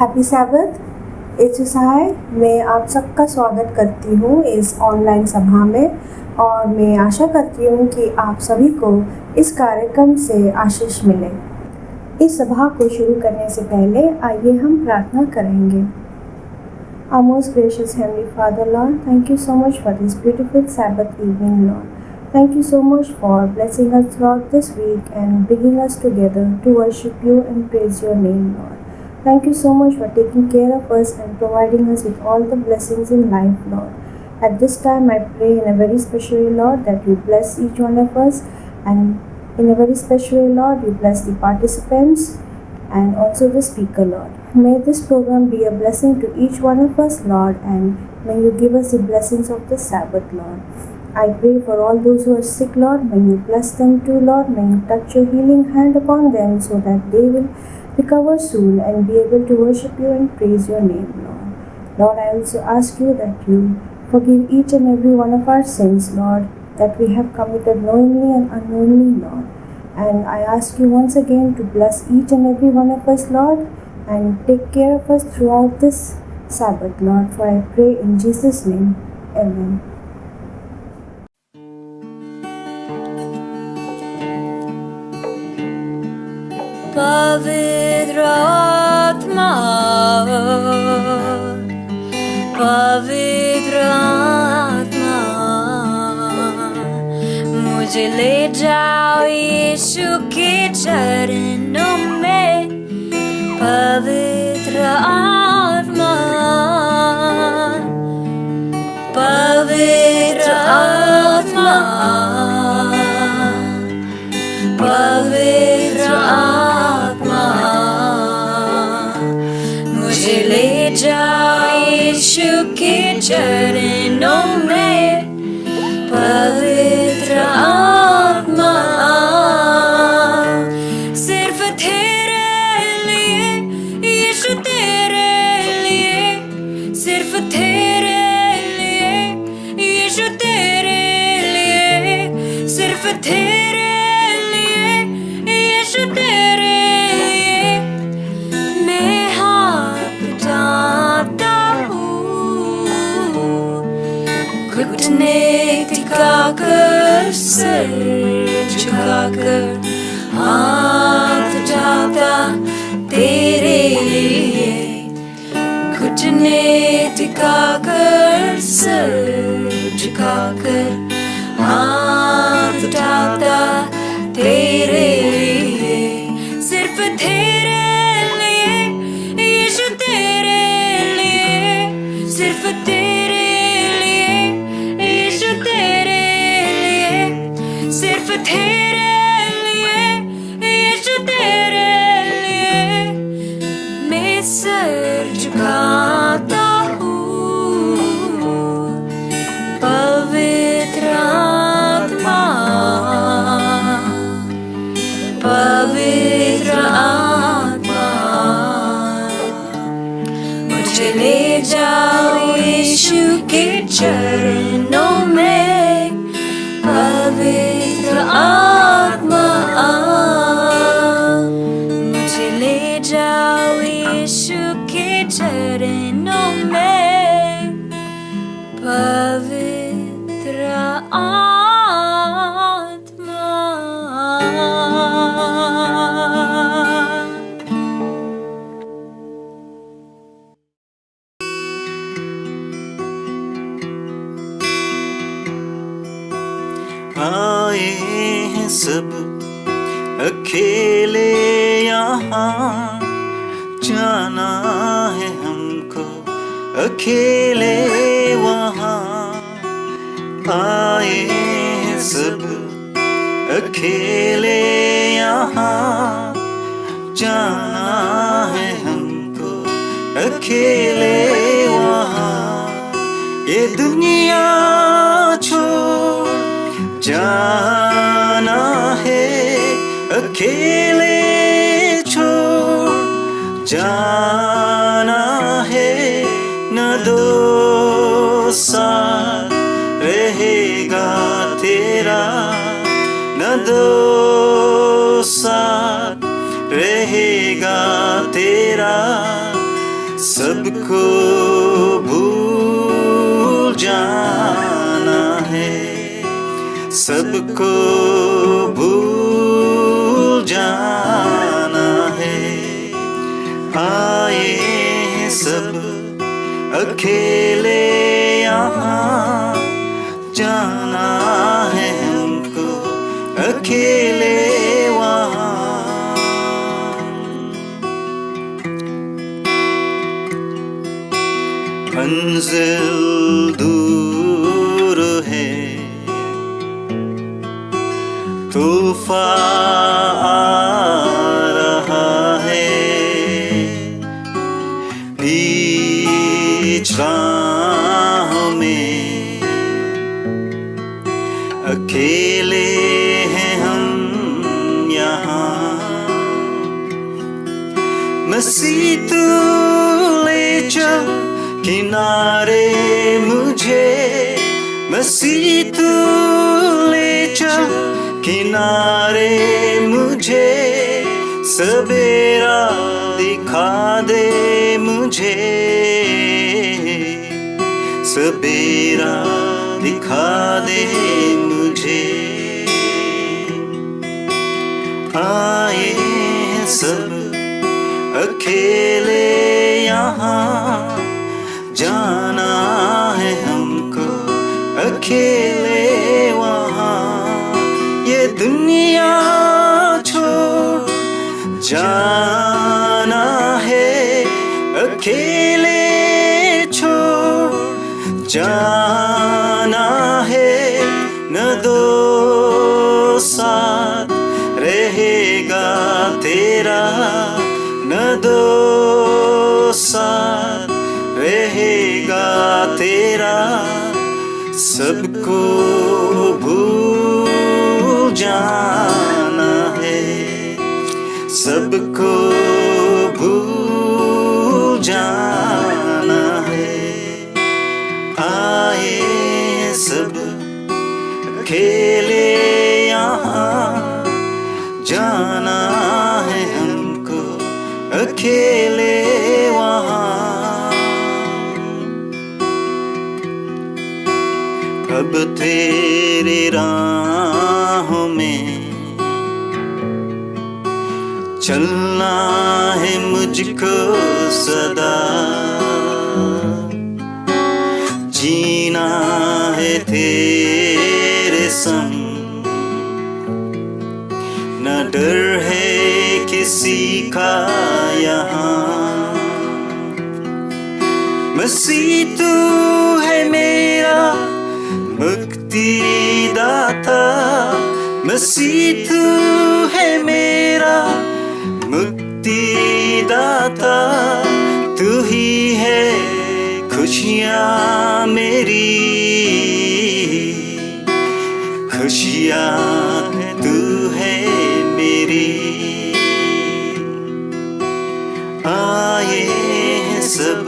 Happy Sabbath. एचू सहाय मैं आप सबका स्वागत करती हूँ इस ऑनलाइन सभा में और मैं आशा करती हूँ कि आप सभी को इस कार्यक्रम से आशीष मिले। इस सभा को शुरू करने से पहले आइए हम प्रार्थना करेंगे। Our most gracious Heavenly Father, Lord, thank you so much for this beautiful Sabbath evening, Lord. Thank you so much for blessing us throughout this week and bringing us together to worship you and praise your name, Lord. Thank you so much for taking care of us and providing us with all the blessings in life, Lord. At this time, I pray in a very special way, Lord, that you bless each one of us, and in a very special way, Lord, you bless the participants and also the speaker, Lord. May this program be a blessing to each one of us, Lord, and may you give us the blessings of the Sabbath, Lord. I pray for all those who are sick, Lord. May you bless them too, Lord. May you touch your healing hand upon them so that they will recover soon and be able to worship you and praise your name, Lord. Lord, I also ask you that you forgive each and every one of our sins, Lord, that we have committed knowingly and unknowingly, Lord. And I ask you once again to bless each and every one of us, Lord, and take care of us throughout this Sabbath, Lord. For I pray in Jesus' name. Amen. पवित्र आत्मा मुझे ले जाओ यीशु के चरणों में। पवित्र आत्मा पवित्र आत्मा पवित्र आत्मा मुझे ले जाओ यीशु के चरणों में। पवित्र आत्मा सिर्फ तेरे लिए यीशु, तेरे लिए, सिर्फ तेरे लिए यीशु, तेरे लिए, सिर्फ तेरे लिए यीशु, तेरे लिए मैं हाथ उठाता हूँ। घुटने टिकाकर सर झुकाकर हाथ उठाता तेरे लिए। घुटने टिकाकर सर झुकाकर हाथ उठाता तेरे लिए। सिर्फ तेरे लिए यीशु, तेरे लिए, सिर्फ तेरे लिए यीशु, तेरे लिए, सिर्फ तेरे लिए यीशु, तेरे लिए मैं सर झुकाता हूँ। पवित्र आत्मा पवित्र आत्मा मुझे ले जाओ यीशु के चरणों में। पवित्र आत्मा मुझे ले जाओ यीशु के चरणों में। पवित्र आत्मा आए हैं सब अकेले यहाँ, जाना है हमको अकेले वहाँ। आए हैं सब अकेले यहाँ, जाना है हमको अकेले वहाँ। ये दुनिया छोड़ जाना है, अकेले छोड़ जाना है। न दो साल रहेगा तेरा, न दो साल रहेगा तेरा। सबको भूल जाना है, सबको भूल जाना है। आए हैं सब अकेले यहाँ, जाना है हमको अकेले वहाँ। मंजिल दूर है, तूफान आ रहा है, बीच राह में अकेले हैं हम यहाँ। मसीह तू ले चल किनारे मुझे, मसीह तू ले चल किनारे मुझे, सवेरा दिखा दे मुझे, सवेरा दिखा दे मुझे। आए हैं सब अकेले यहाँ, जाना है हमको अकेले वहाँ। ये दुनिया छोड़ जाना है, अकेले छोड़ जाना है। न दो साथ रहेगा तेरा, न दो साथ रहेगा तेरा, सबको भूल जाना है, सबको भूल जाना है। आए सब अकेले यहाँ, जाना है हमको अकेले वहाँ। अब तेरी राहों में चलना है मुझको सदा, जीना है तेरे संग, न डर है किसी का यहाँ। मसीह तू है मेरा मुक्ति दाता, मसीह तू है मेरा मुक्ति दाता, तू ही है खुशियाँ मेरी, खुशियाँ तू है मेरी। आए हैं सब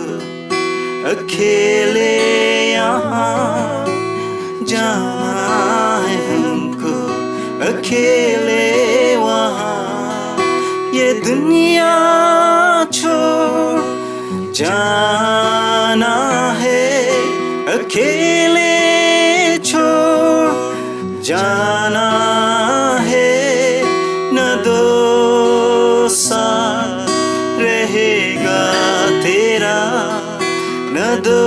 अकेले यहाँ, जाना है हमको अकेले वहाँ। ये दुनिया छोड़ जाना है, अकेले छोड़ जाना है। न दो साथ रहेगा तेरा, न दो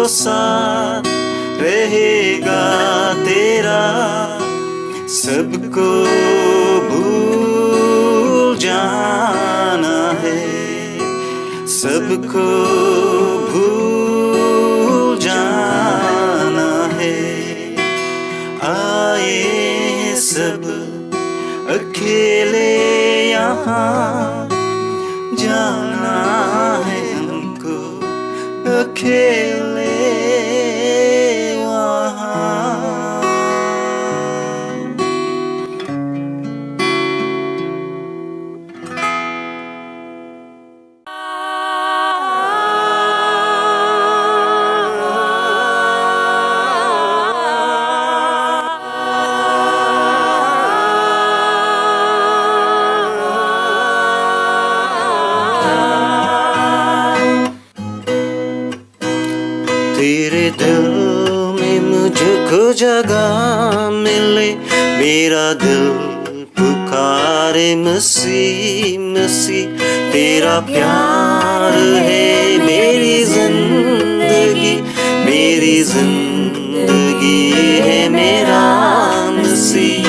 साथ रहेगा तेरा, सबको भूल जाना है, सबको भूल जाना है। आए सब अकेले यहाँ, जाना है हमको अकेले वहाँ। जगह मिले, मेरा दिल पुकारे मसीह मसीह, तेरा प्यार है मेरी जिंदगी, मेरी जिंदगी है मेरा मसीह।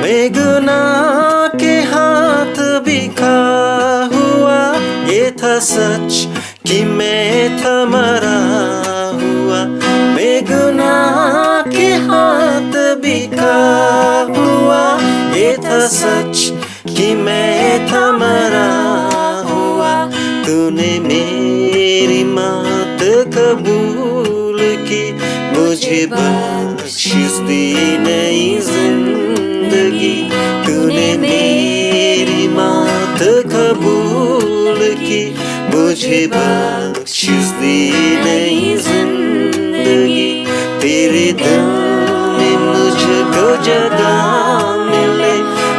मैं गुनाह के हाथ बिखा हुआ, ये था सच कि मैं था मरा हुआ। मैं गुनाह के हाथ बिखा हुआ, ये था सच कि मैं था मरा हुआ। तूने मेरी बात कबूल की, मुझे बख्शिश दी नई जिंदगी। तूने मेरी बात कबूल की, मुझे बख्शिश दी नई जिंदगी। तेरे दिल में मुझको जगह मिले,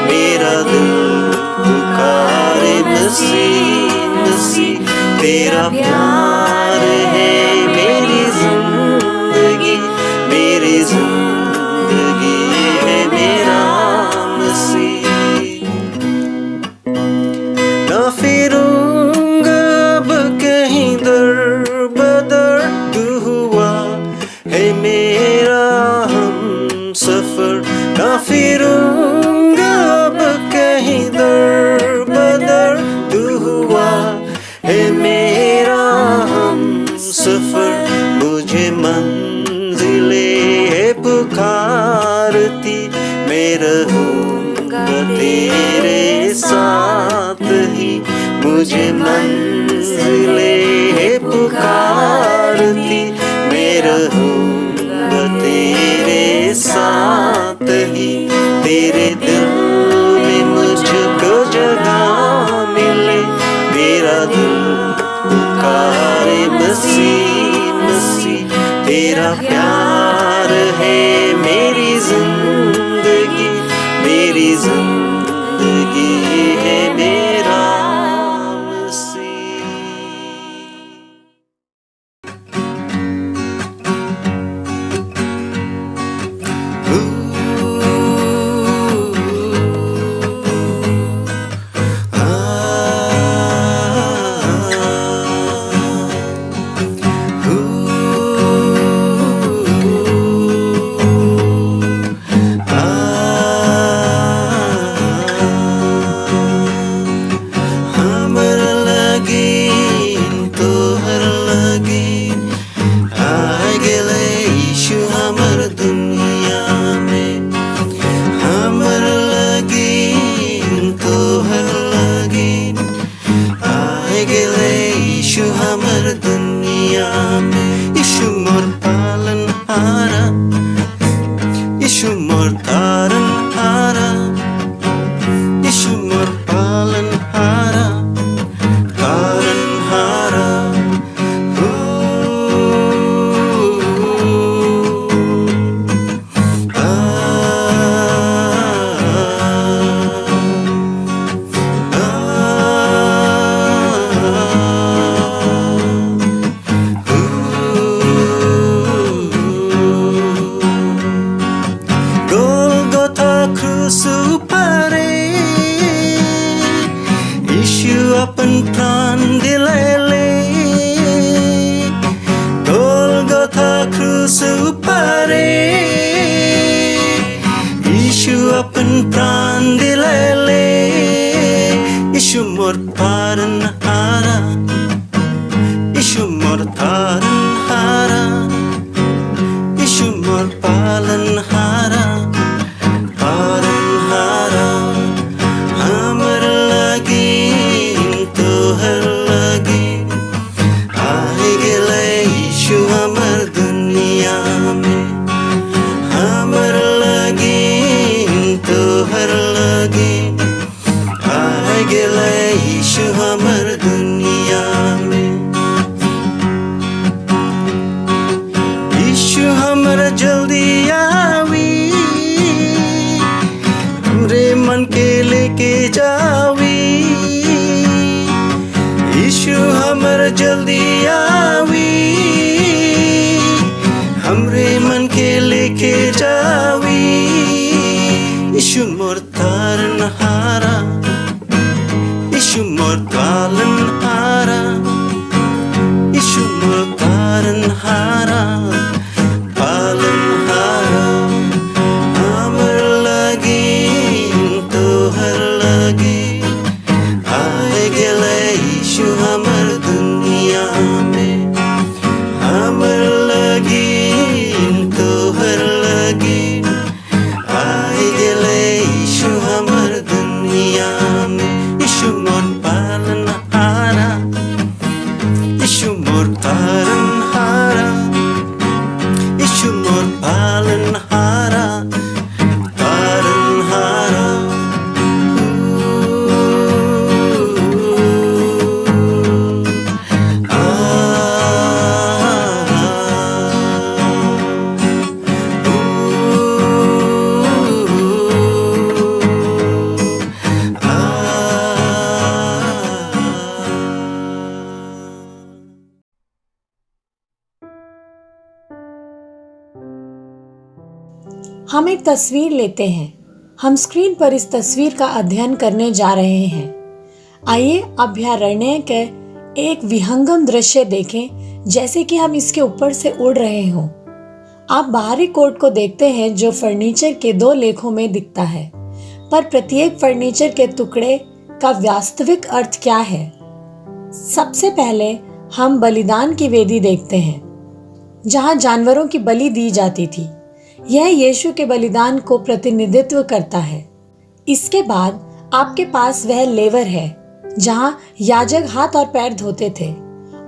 मेरा दिल पुकारे मसीह मसीह, तेरा प्यार है मेरी जिंदगी, मेरी जिंदगी है मेरा मसीह। ना फिरूंगा अब कहीं दर बदर, तू हुआ है मेरा हम सफर। ना फिरूंगा अब कहीं दर बदर, तू हुआ है मेरा हम सफर। मुझे मंजिले है पुकारती, मैं रहूंगा तेरे साथ ही। मुझे मंजिले है पुकारती, मैं रहूंगा तेरे साथ ही। तेरे दिल में मुझको जगह मिले, मेरा दिल पुकारे मसीह मसीह, तेरा प्यार है मेरी जिंदगी, मेरी जिंदगी है मेरा मसीह। kejawi Ishumor taranhara Ishumor talanhara Ishumor taranhara Palanhara Amar lagi tohar lagi Ae gele Ishu hamar dunia mein Amar lagi tohar lagi Ae gele Ishu hamar dunia mein Ishu mor palanhara Ishu mor taranhara Ishu mor palanhara Taranhara हम एक तस्वीर लेते हैं। हम screen पर इस तस्वीर का अध्ययन करने जा रहे हैं। आइए अभयारण्य के एक विहंगम दृश्य देखें, जैसे कि हम इसके ऊपर से उड़ रहे हों। आप बाहरी कोर्ट को देखते हैं जो फर्नीचर के 2 लेखों में दिखता है, पर प्रत्येक फर्नीचर के टुकड़े का वास्तविक अर्थ क्या है? सबसे पहले हम बलिदान की वेदी देखते हैं, जहां जानवरों की बलि दी जाती थी। यह यीशु के बलिदान को प्रतिनिधित्व करता है। इसके बाद आपके पास वह लेवर है, जहां याजक हाथ और पैर धोते थे,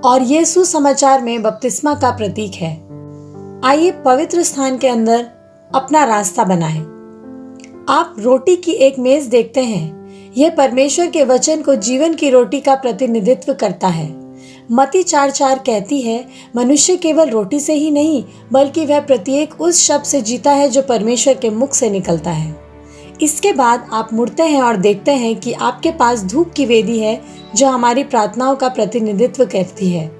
और ये सुसमाचार में बपतिस्मा का प्रतीक है। आइए पवित्र स्थान के अंदर अपना रास्ता बनाएं। आप रोटी की एक मेज देखते हैं। यह परमेश्वर के वचन को जीवन की रोटी का प्रतिनिधित्व करता है। मत्ती 4:4 कहती है, मनुष्य केवल रोटी से ही नहीं बल्कि वह प्रत्येक उस शब्द से जीता है जो परमेश्वर के मुख से निकलता है। इसके बाद आप मुड़ते हैं और देखते हैं कि आपके पास धूप की वेदी है जो हमारी प्रार्थनाओं का प्रतिनिधित्व करती है,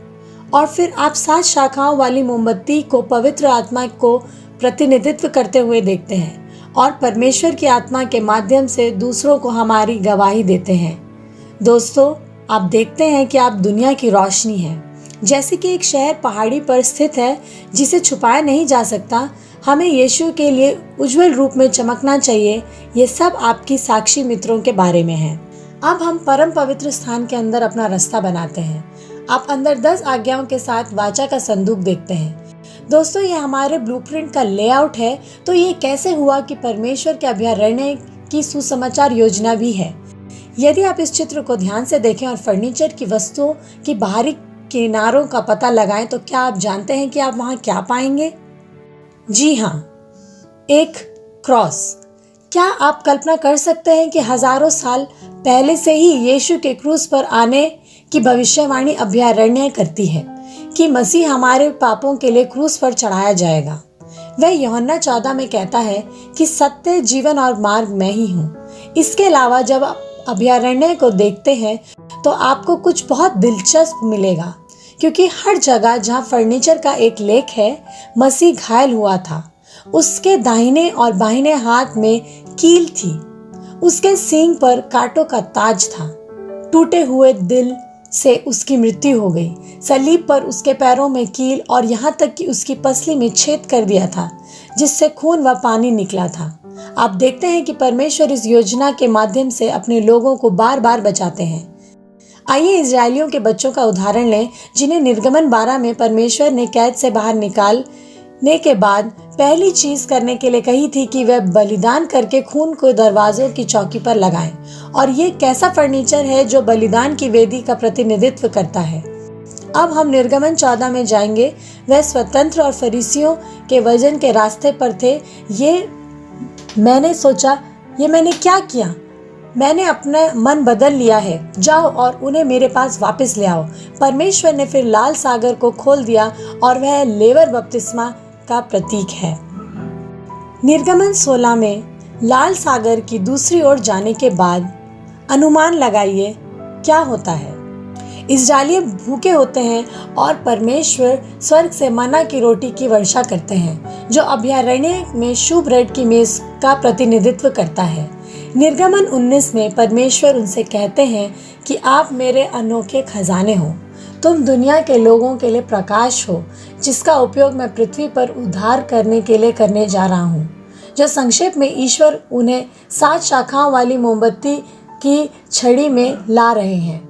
और फिर आप 7 शाखाओं वाली मोमबत्ती को पवित्र आत्मा को प्रतिनिधित्व करते हुए देखते हैं और परमेश्वर की आत्मा के माध्यम से दूसरों को हमारी गवाही देते हैं। दोस्तों, आप देखते हैं कि आप दुनिया की रोशनी हैं। जैसे कि एक शहर पहाड़ी पर स्थित है जिसे छुपाया नहीं जा सकता, हमें यीशु के लिए उज्जवल रूप में चमकना चाहिए। ये सब आपकी साक्षी मित्रों के बारे में है। अब हम परम पवित्र स्थान के अंदर अपना रास्ता बनाते हैं। आप अंदर 10 आज्ञाओं के साथ वाचा का संदूक देखते हैं। दोस्तों, ये हमारे ब्लूप्रिंट का लेआउट है। तो ये कैसे हुआ कि परमेश्वर के अभयारण्य की सुसमाचार योजना भी है। यदि आप इस चित्र को ध्यान से देखें और फर्नीचर की वस्तुओं की बाहरी किनारों का पता लगाएं, तो क्या आप जानते हैं कि आप वहां क्या पाएंगे? जी हाँ, एक क्रॉस। क्या आप कल्पना कर सकते हैं कि हजारों साल पहले से ही यीशु के क्रूस पर आने की भविष्यवाणी अभयारण्य करती है कि मसीह हमारे पापों के लिए क्रूस पर चढ़ाया जाएगा। वह यूहन्ना 14 में कहता है कि सत्य, जीवन और मार्ग मैं ही हूँ। इसके अलावा जब आप अभयारण्य को देखते हैं तो आपको कुछ बहुत दिलचस्प मिलेगा, क्योंकि हर जगह जहाँ फर्नीचर का एक लेख है, मसीह घायल हुआ था। उसके दाहिने और बाहिने हाथ में कील थी। उसके सींग पर कांटों का ताज था। टूटे हुए दिल से उसकी मृत्यु हो गई। सलीब पर उसके पैरों में कील और यहाँ तक कि उसकी पसली में छेद कर दिया था, जिससे खून व पानी निकला था। आप देखते हैं कि परमेश्वर इस योजना के माध्यम से अपने लोगों को बार बार बचाते हैं। आइए इजरायलियों के बच्चों का उदाहरण लें, जिन्हें निर्गमन 12 में परमेश्वर ने कैद से बाहर निकालने के बाद पहली चीज करने के लिए कही थी कि वह बलिदान करके खून को दरवाजों की चौकी पर लगाएं। और ये कैसा फर्नीचर है जो बलिदान की वेदी का प्रतिनिधित्व करता है। अब हम निर्गमन 14 में जाएंगे। वह स्वतंत्र और फरीसियों के वजन के रास्ते पर थे। मैंने सोचा, ये मैंने क्या किया? मैंने अपना मन बदल लिया है। जाओ और उन्हें मेरे पास वापस ले आओ। परमेश्वर ने फिर लाल सागर को खोल दिया और वह लेवर बपतिस्मा का प्रतीक है। निर्गमन 16 में लाल सागर की दूसरी ओर जाने के बाद अनुमान लगाइए क्या होता है। इस्राएली भूखे होते हैं और परमेश्वर स्वर्ग से मन्ना की रोटी की वर्षा करते हैं, जो अभयारण्य में शुभ ब्रेड की मेज का प्रतिनिधित्व करता है। निर्गमन 19 में परमेश्वर उनसे कहते हैं कि आप मेरे अनोखे खजाने हो, तुम दुनिया के लोगों के लिए प्रकाश हो, जिसका उपयोग मैं पृथ्वी पर उद्धार करने के लिए करने जा रहा हूँ। जो संक्षेप में ईश्वर उन्हें 7 शाखाओं वाली मोमबत्ती की छड़ी में ला रहे हैं।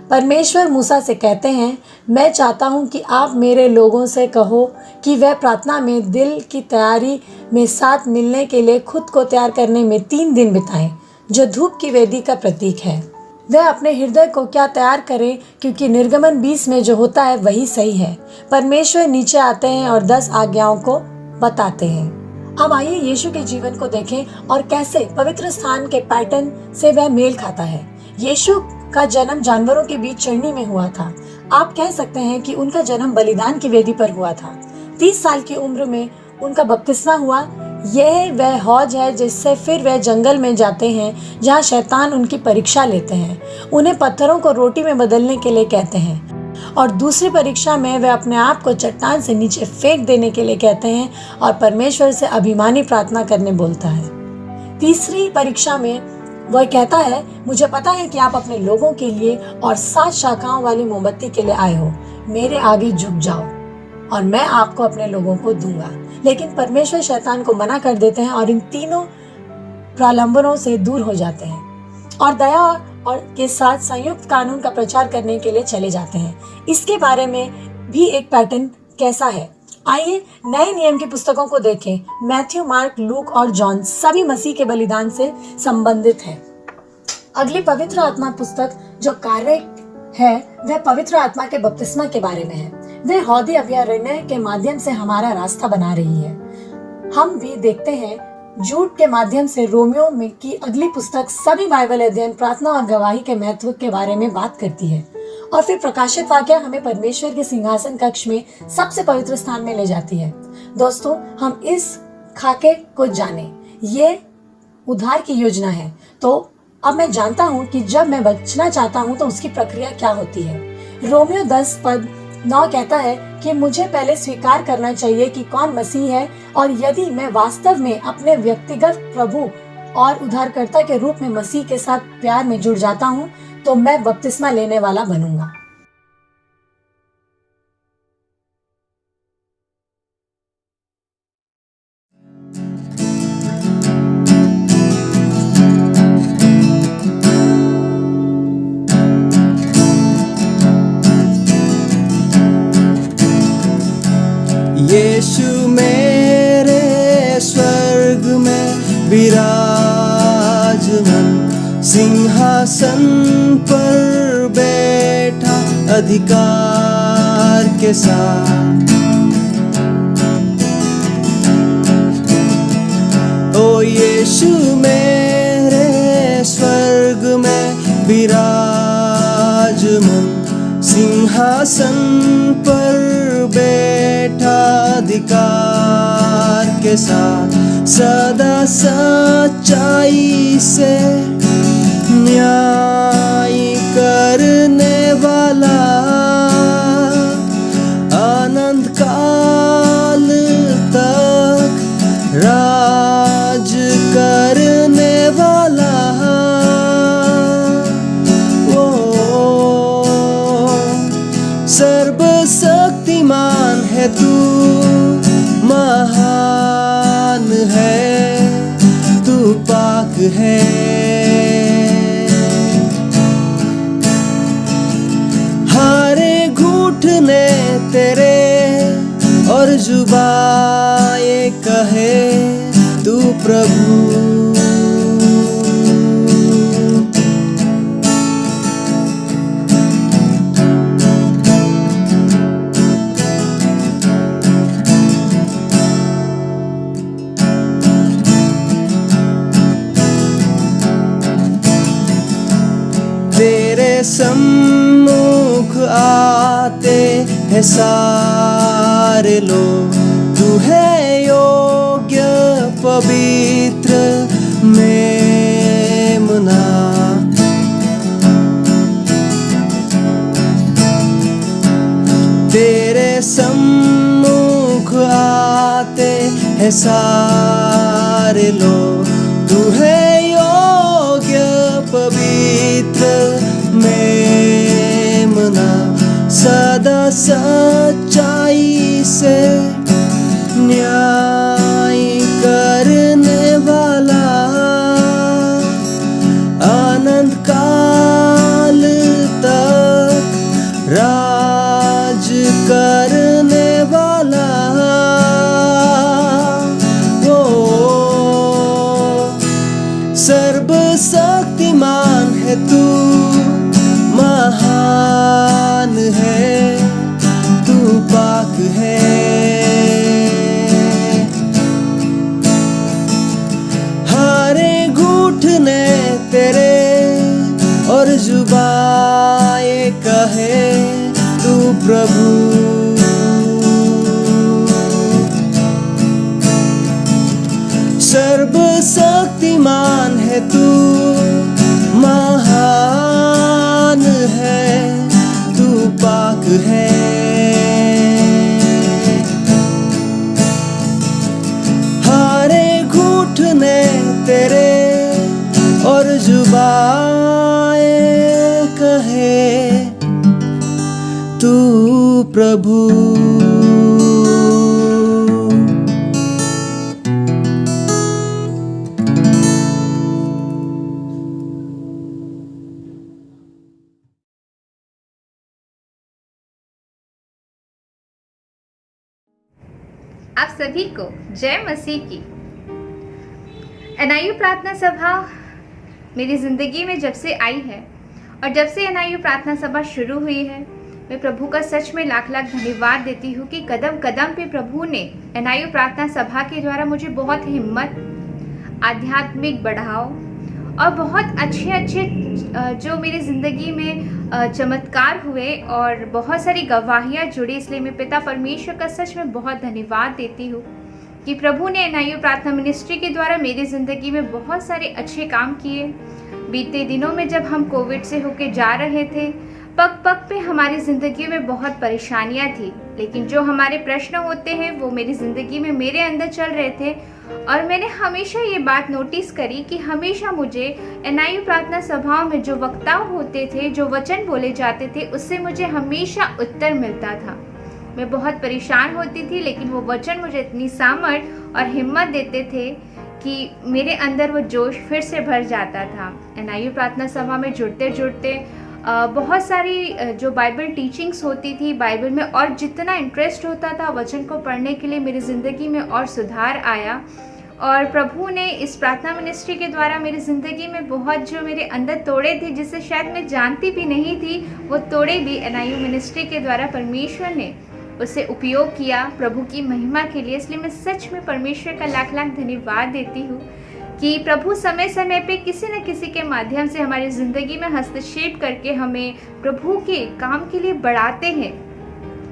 परमेश्वर मूसा से कहते हैं, मैं चाहता हूँ कि आप मेरे लोगों से कहो कि वह प्रार्थना में दिल की तैयारी में साथ मिलने के लिए खुद को तैयार करने में 3 दिन बिताएं, जो धूप की वेदी का प्रतीक है। वह अपने हृदय को क्या तैयार करें, क्योंकि निर्गमन 20 में जो होता है वही सही है। परमेश्वर नीचे आते हैं और 10 आज्ञाओं को बताते हैं। अब आइए यीशु के जीवन को देखें और कैसे पवित्र स्थान के पैटर्न से वह मेल खाता है। यीशु का जन्म जानवरों के बीच चरनी में हुआ था। आप कह सकते हैं कि उनका जन्म बलिदान की वेदी पर हुआ था। 30 साल की उम्र में उनका बपतिस्मा हुआ। यह वह हौज है जिससे फिर वह जंगल में जाते हैं, जहाँ शैतान उनकी परीक्षा लेते हैं। उन्हें पत्थरों को रोटी में बदलने के लिए कहते हैं और दूसरी परीक्षा में वह अपने आप को चट्टान से नीचे फेंक देने के लिए कहते हैं और परमेश्वर से अभिमानी प्रार्थना करने बोलता है। तीसरी परीक्षा में वह कहता है, मुझे पता है कि आप अपने लोगों के लिए और 7 शाखाओं वाली मोमबत्ती के लिए आए हो। मेरे आगे झुक जाओ और मैं आपको अपने लोगों को दूंगा। लेकिन परमेश्वर शैतान को मना कर देते हैं और इन तीनों प्रलंबनों से दूर हो जाते हैं और दया और के साथ संयुक्त कानून का प्रचार करने के लिए चले जाते हैं। इसके बारे में भी एक पैटर्न कैसा है, आइए नए नियम की पुस्तकों को देखें। मैथ्यू, मार्क, लूक और जॉन सभी मसीह के बलिदान से संबंधित है। अगली पवित्र आत्मा पुस्तक जो कार्य है वह पवित्र आत्मा के बपतिस्मा के बारे में है। वह हौदी अभयारण्य के माध्यम से हमारा रास्ता बना रही है। हम भी देखते हैं झूठ के माध्यम से रोमियो में की अगली पुस्तक सभी बाइबल अध्ययन, प्रार्थना और गवाही के महत्व के बारे में बात करती है। और फिर प्रकाशित वाक्य हमें परमेश्वर के सिंहासन कक्ष में सबसे पवित्र स्थान में ले जाती है। दोस्तों, हम इस खाके को जाने, ये उद्धार की योजना है। तो अब मैं जानता हूँ कि जब मैं बचना चाहता हूँ तो उसकी प्रक्रिया क्या होती है। रोमियो 10:9 कहता है कि मुझे पहले स्वीकार करना चाहिए कि कौन मसीह है, और यदि मैं वास्तव में अपने व्यक्तिगत प्रभु और उद्धारकर्ता के रूप में मसीह के साथ प्यार में जुड़ जाता हूँ तो मैं बपतिस्मा लेने वाला बनूंगा। यीशु मेरे स्वर्ग में विराजमान, सिंहासन पर बैठा अधिकार के साथ। ओ यीशु मेरे स्वर्ग में विराजमान, सिंहासन पर बैठा अधिकार के साथ। सदा सच्चाई से न्याय करने वाला, अनंत काल तक राज करने वाला। ओ सर्वशक्तिमान है तू, महान है तू, पाक है। हारे घुटने तेरे और जुबाएं कहे तू प्रभु। तेरे सम्मुख आते हैं सारे लोग, तू है योग्य पवित्र मेमना। तेरे सम्मुख आते हैं सारे लोग। तू है योग्य पवित्र मेमना, सदा सच्चाई से न्याय करने वाला, अनंत काल तक राज करने वाला। ओ सर्वशक्तिमान है तू, महान है तू, पाक है। हारे घुटने तेरे और जुबाएं कहे तू प्रभु। सर्वशक्तिमान है तू, महान है तू, पाक है। हारे घुटने तेरे और जुबाएं कहे तू प्रभु। आप सभी को जय मसीह की। एनआईयू प्रार्थना सभा मेरी ज़िंदगी में जब से आई है और जब से एनआईयू प्रार्थना सभा शुरू हुई है, मैं प्रभु का सच में लाख लाख धन्यवाद देती हूँ कि कदम कदम पे प्रभु ने एनआईयू प्रार्थना सभा के द्वारा मुझे बहुत हिम्मत, आध्यात्मिक बढ़ाव और बहुत अच्छे अच्छे जो मेरी ज़िंदगी में चमत्कार हुए और बहुत सारी गवाहियाँ जुड़ी। इसलिए मैं पिता परमेश्वर का सच में बहुत धन्यवाद देती हूँ कि प्रभु ने एनआईयू प्रार्थना मिनिस्ट्री के द्वारा मेरी ज़िंदगी में बहुत सारे अच्छे काम किए। बीते दिनों में जब हम कोविड से होके जा रहे थे, पग पग पे हमारी ज़िंदगी में बहुत परेशानियाँ थी, लेकिन जो हमारे प्रश्न होते हैं वो मेरी ज़िंदगी में मेरे अंदर चल रहे थे। और मैंने हमेशा ये बात नोटिस करी कि हमेशा मुझे एनआईयू प्रार्थना सभाओं में जो वक्ता होते थे, जो वचन बोले जाते थे, उससे मुझे हमेशा उत्तर मिलता था। मैं बहुत परेशान होती थी, लेकिन वो वचन मुझे इतनी सामर्थ और हिम्मत देते थे कि मेरे अंदर वो जोश फिर से भर जाता था। एनआईयू प्रार्थना सभा में जुड़ते जुड़ते बहुत सारी जो बाइबल टीचिंग्स होती थी, बाइबल में और जितना इंटरेस्ट होता था वचन को पढ़ने के लिए, मेरी ज़िंदगी में और सुधार आया। और प्रभु ने इस प्रार्थना मिनिस्ट्री के द्वारा मेरी ज़िंदगी में बहुत जो मेरे अंदर तोड़े थे, जिसे शायद मैं जानती भी नहीं थी, वो तोड़े भी एनआईयू मिनिस्ट्री के द्वारा परमेश्वर ने उसे उपयोग किया प्रभु की महिमा के लिए। इसलिए मैं सच में परमेश्वर का लाख लाख धन्यवाद देती हूँ कि प्रभु समय समय पे किसी न किसी के माध्यम से हमारी ज़िंदगी में हस्तक्षेप करके हमें प्रभु के काम के लिए बढ़ाते हैं।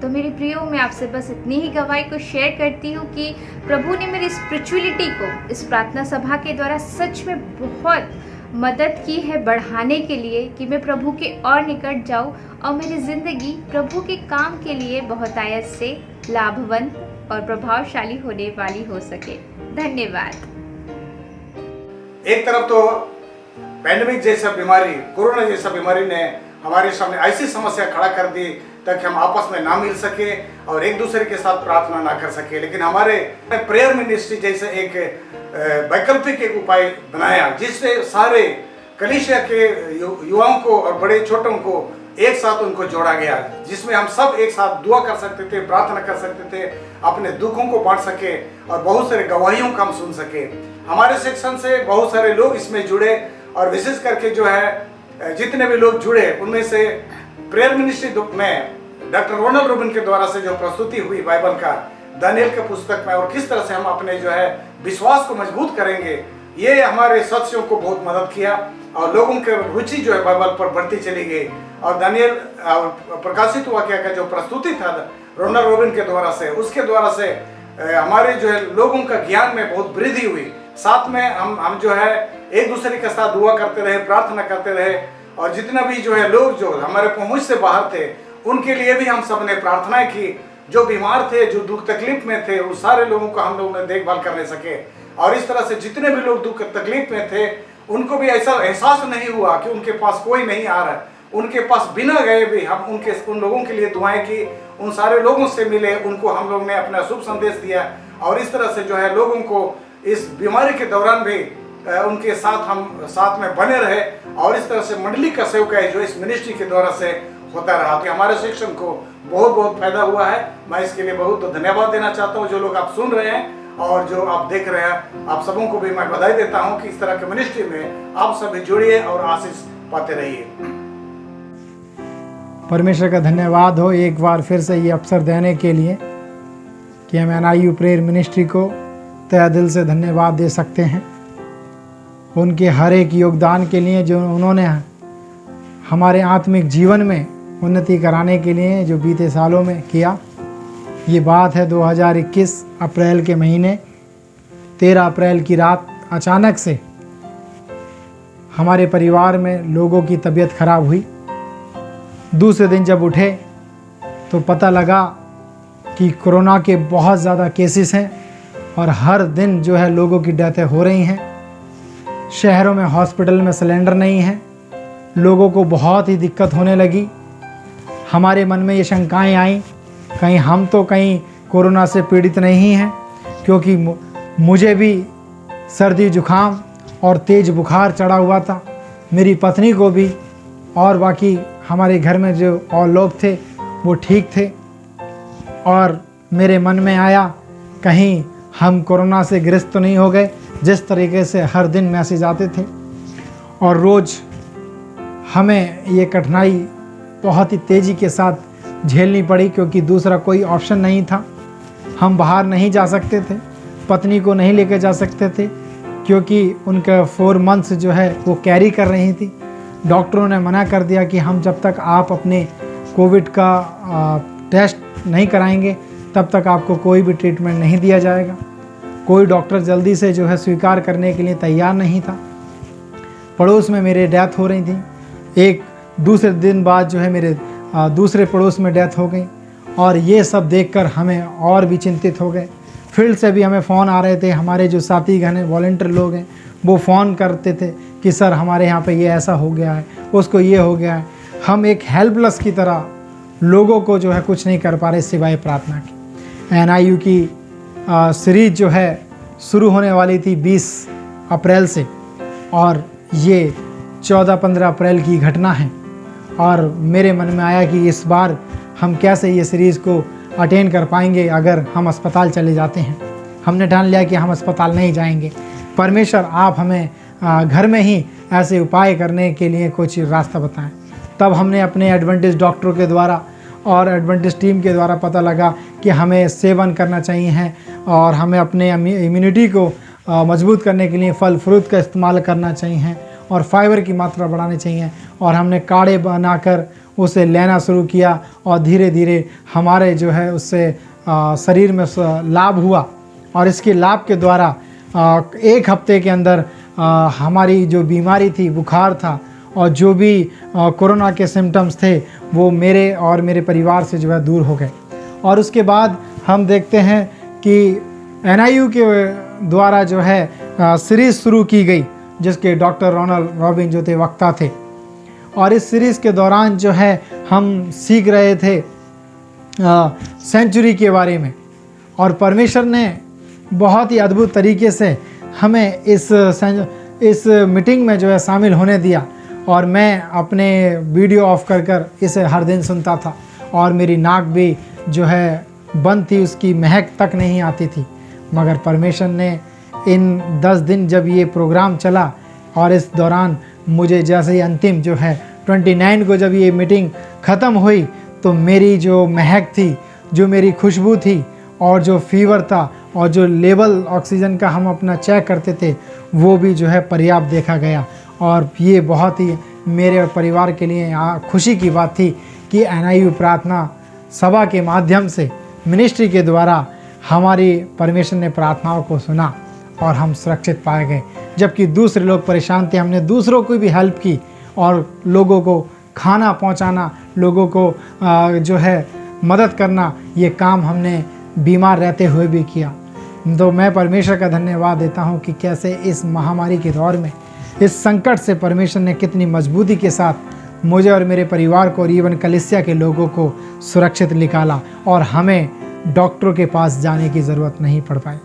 तो मेरे प्रियो, मैं आपसे बस इतनी ही गवाही को शेयर करती हूँ कि प्रभु ने मेरी स्पिरिचुअलिटी को इस प्रार्थना सभा के द्वारा सच में बहुत मदद की है बढ़ाने के लिए कि मैं प्रभु के और निकट जाऊँ और मेरी ज़िंदगी प्रभु के काम के लिए बहुतायत से लाभवंत और प्रभावशाली होने वाली हो सके। धन्यवाद। एक तरफ तो पैंडेमिक जैसा बीमारी, कोरोना जैसा बीमारी ने हमारे सामने ऐसी समस्या खड़ा कर दी ताकि हम आपस में ना मिल सके और एक दूसरे के साथ प्रार्थना ना कर सके। लेकिन हमारे प्रेयर मिनिस्ट्री जैसे एक वैकल्पिक एक उपाय बनाया, जिससे सारे कलीसिया के युवाओं को और बड़े छोटों को एक साथ उनको जोड़ा गया, जिसमें हम सब एक साथ दुआ कर सकते थे, प्रार्थना कर सकते थे, अपने दुखों को बांट सके और बहुत सारे गवाहियों को हम सुन सके। हमारे सेक्शन से बहुत सारे लोग इसमें जुड़े और विशेष करके जो है जितने भी लोग जुड़े उनमें से प्रेयर मिनिस्ट्री में डॉक्टर रोनाल्ड रोबिन के द्वारा से जो प्रस्तुति हुई बाइबल का दानियल के पुस्तक में, और किस तरह से हम अपने जो है विश्वास को मजबूत करेंगे, ये हमारे सदस्यों को बहुत मदद किया और लोगों की रुचि जो है बाइबल पर बढ़ती चली गई। और दानियल प्रकाशित वाक्य का जो प्रस्तुति था रोनाल्ड रोबिन के द्वारा से, उसके द्वारा से हमारे जो है लोगों का ज्ञान में बहुत वृद्धि हुई। साथ में हम जो है एक दूसरे के साथ दुआ करते रहे, प्रार्थना करते रहे और जितना भी जो है लोग जो हमारे पहुंच से बाहर थे उनके लिए भी हम सब ने प्रार्थनाएं की। जो बीमार थे, जो दुख तकलीफ में थे, उन सारे लोगों को हम लोगों ने देखभाल करने सके। और इस तरह से जितने भी लोग दुख तकलीफ में थे, उनको भी ऐसा एहसास नहीं हुआ कि उनके पास कोई नहीं आ रहा है। उनके पास बिना गए भी हम उन लोगों के लिए दुआएं की, उन सारे लोगों से मिले, उनको हम लोग ने अपना शुभ संदेश दिया। और इस तरह से जो है लोगों को इस बीमारी के दौरान भी उनके साथ हम साथ में बने रहे। और इस तरह से मंडली का सेवकाई जो इस मिनिस्ट्री के द्वारा से होता रहा, तो हमारे शिक्षण को बहुत बहुत फायदा हुआ है। मैं इसके लिए बहुत धन्यवाद देना चाहता हूँ। जो लोग आप सुन रहे हैं और जो आप देख रहे हैं, आप सबों को भी मैं बधाई देता हूँ कि इस तरह के मिनिस्ट्री में आप सभी जुड़िए और आशीष पाते रहिए। परमेश्वर का धन्यवाद हो एक बार फिर से ये अवसर देने के लिए कि हम NIU प्रेयर मिनिस्ट्री को तहे दिल से धन्यवाद दे सकते हैं। उनके हर एक योगदान के लिए जो उन्होंने हमारे आत्मिक जीवन में उन्नति कराने के लिए जो बीते सालों में किया। ये बात है 2021 अप्रैल के महीने 13 अप्रैल की रात अचानक से हमारे परिवार में लोगों की तबीयत खराब हुई। दूसरे दिन जब उठे तो पता लगा कि कोरोना के बहुत ज़्यादा केसेस हैं और हर दिन जो है लोगों की डेथें हो रही हैं। शहरों में हॉस्पिटल में सिलेंडर नहीं है, लोगों को बहुत ही दिक्कत होने लगी। हमारे मन में ये शंकाएं आईं, कहीं हम तो कहीं कोरोना से पीड़ित नहीं हैं, क्योंकि मुझे भी सर्दी जुखाम और तेज़ बुखार चढ़ा हुआ था, मेरी पत्नी को भी, और बाकी हमारे घर में जो और लोग थे वो ठीक थे। और मेरे मन में आया कहीं हम कोरोना से ग्रस्त तो नहीं हो गए। जिस तरीके से हर दिन मैसेज आते थे और रोज़ हमें ये कठिनाई बहुत ही तेज़ी के साथ झेलनी पड़ी, क्योंकि दूसरा कोई ऑप्शन नहीं था। हम बाहर नहीं जा सकते थे, पत्नी को नहीं लेकर जा सकते थे, क्योंकि उनका 4 मंथ्स जो है वो कैरी कर रही थी। डॉक्टरों ने मना कर दिया कि हम जब तक आप अपने कोविड का टेस्ट नहीं कराएंगे तब तक आपको कोई भी ट्रीटमेंट नहीं दिया जाएगा। कोई डॉक्टर जल्दी से जो है स्वीकार करने के लिए तैयार नहीं था। पड़ोस में मेरे डेथ हो रही थी, एक दूसरे दिन बाद जो है मेरे दूसरे पड़ोस में डेथ हो गई। और ये सब देखकर हमें और भी चिंतित हो गए। फील्ड से भी हमें फ़ोन आ रहे थे, हमारे जो साथी गण हैं, वॉलंटियर लोग हैं, वो फ़ोन करते थे कि सर हमारे यहाँ पे ये ऐसा हो गया है, उसको ये हो गया है। हम एक हेल्पलेस की तरह लोगों को जो है कुछ नहीं कर पा रहे सिवाय प्रार्थना की। NIU की सीरीज जो है शुरू होने वाली थी 20 अप्रैल से, और ये 14-15 अप्रैल की घटना है। और मेरे मन में आया कि इस बार हम कैसे ये सीरीज़ को अटेंड कर पाएंगे अगर हम अस्पताल चले जाते हैं। हमने ठान लिया कि हम अस्पताल नहीं जाएंगे। परमेश्वर आप हमें घर में ही ऐसे उपाय करने के लिए कुछ रास्ता बताएं। तब हमने अपने एडवेंटिस्ट डॉक्टरों के द्वारा और एडवेंटिस्ट टीम के द्वारा पता लगा कि हमें सेवन करना चाहिए है और हमें अपने इम्यूनिटी को मजबूत करने के लिए फल फ्रूट का इस्तेमाल करना चाहिए और फाइबर की मात्रा बढ़ानी चाहिए। और हमने काढ़े बनाकर उसे लेना शुरू किया और धीरे धीरे हमारे जो है उससे शरीर में लाभ हुआ। और इसके लाभ के द्वारा 1 हफ्ते के अंदर हमारी जो बीमारी थी, बुखार था और जो भी कोरोना के सिम्टम्स थे वो मेरे और मेरे परिवार से जो है दूर हो गए। और उसके बाद हम देखते हैं कि NIU के द्वारा जो है सीरीज़ शुरू की गई, जिसके डॉक्टर रोनाल्ड रॉबिन जो थे वक्ता थे। और इस सीरीज़ के दौरान जो है हम सीख रहे थे सेंचुरी के बारे में। और परमेश्वर ने बहुत ही अद्भुत तरीके से हमें इस मीटिंग में जो है शामिल होने दिया। और मैं अपने वीडियो ऑफ कर इसे हर दिन सुनता था और मेरी नाक भी जो है बंद थी, उसकी महक तक नहीं आती थी। मगर परमेश्वर ने इन 10 दिन जब ये प्रोग्राम चला और इस दौरान मुझे जैसे ही अंतिम जो है 29 को जब ये मीटिंग ख़त्म हुई तो मेरी जो महक थी, जो मेरी खुशबू थी और जो फीवर था और जो लेवल ऑक्सीजन का हम अपना चेक करते थे वो भी जो है पर्याप्त देखा गया। और ये बहुत ही मेरे और परिवार के लिए खुशी की बात थी कि NIU प्रार्थना सभा के माध्यम से मिनिस्ट्री के द्वारा हमारी परमेश्वर ने प्रार्थनाओं को सुना और हम सुरक्षित पाए गए। जबकि दूसरे लोग परेशान थे, हमने दूसरों को भी हेल्प की और लोगों को खाना पहुंचाना, लोगों को जो है मदद करना, ये काम हमने बीमार रहते हुए भी किया। तो मैं परमेश्वर का धन्यवाद देता हूं कि कैसे इस महामारी के दौर में, इस संकट से परमेश्वर ने कितनी मजबूती के साथ मुझे और मेरे परिवार को और इवन कलीसिया के लोगों को सुरक्षित निकाला और हमें डॉक्टरों के पास जाने की ज़रूरत नहीं पड़ पाई,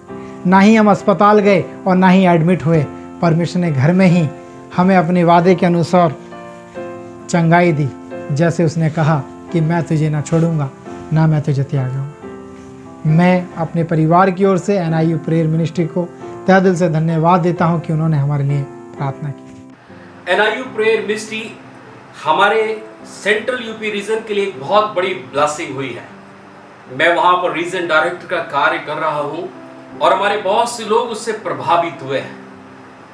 ना ही हम अस्पताल गए और ना ही एडमिट हुए। परमेश्वर ने घर में ही हमें अपने वादे के अनुसार चंगाई दी, जैसे उसने कहा कि मैं तुझे ना छोड़ूंगा ना मैं तुझे त्यागूंगा। मैं अपने परिवार की ओर से NIU प्रेयर मिनिस्ट्री को तहे दिल से धन्यवाद देता हूं कि उन्होंने हमारे लिए प्रार्थना की। NIU प्रेयर मिनिस्ट्री हमारे सेंट्रल यूपी रीजन के लिए एक बहुत बड़ी ब्लेसिंग हुई है। मैं वहाँ पर रीजन डायरेक्टर का कार्य कर रहा हूँ और हमारे बहुत से लोग उससे प्रभावित हुए हैं।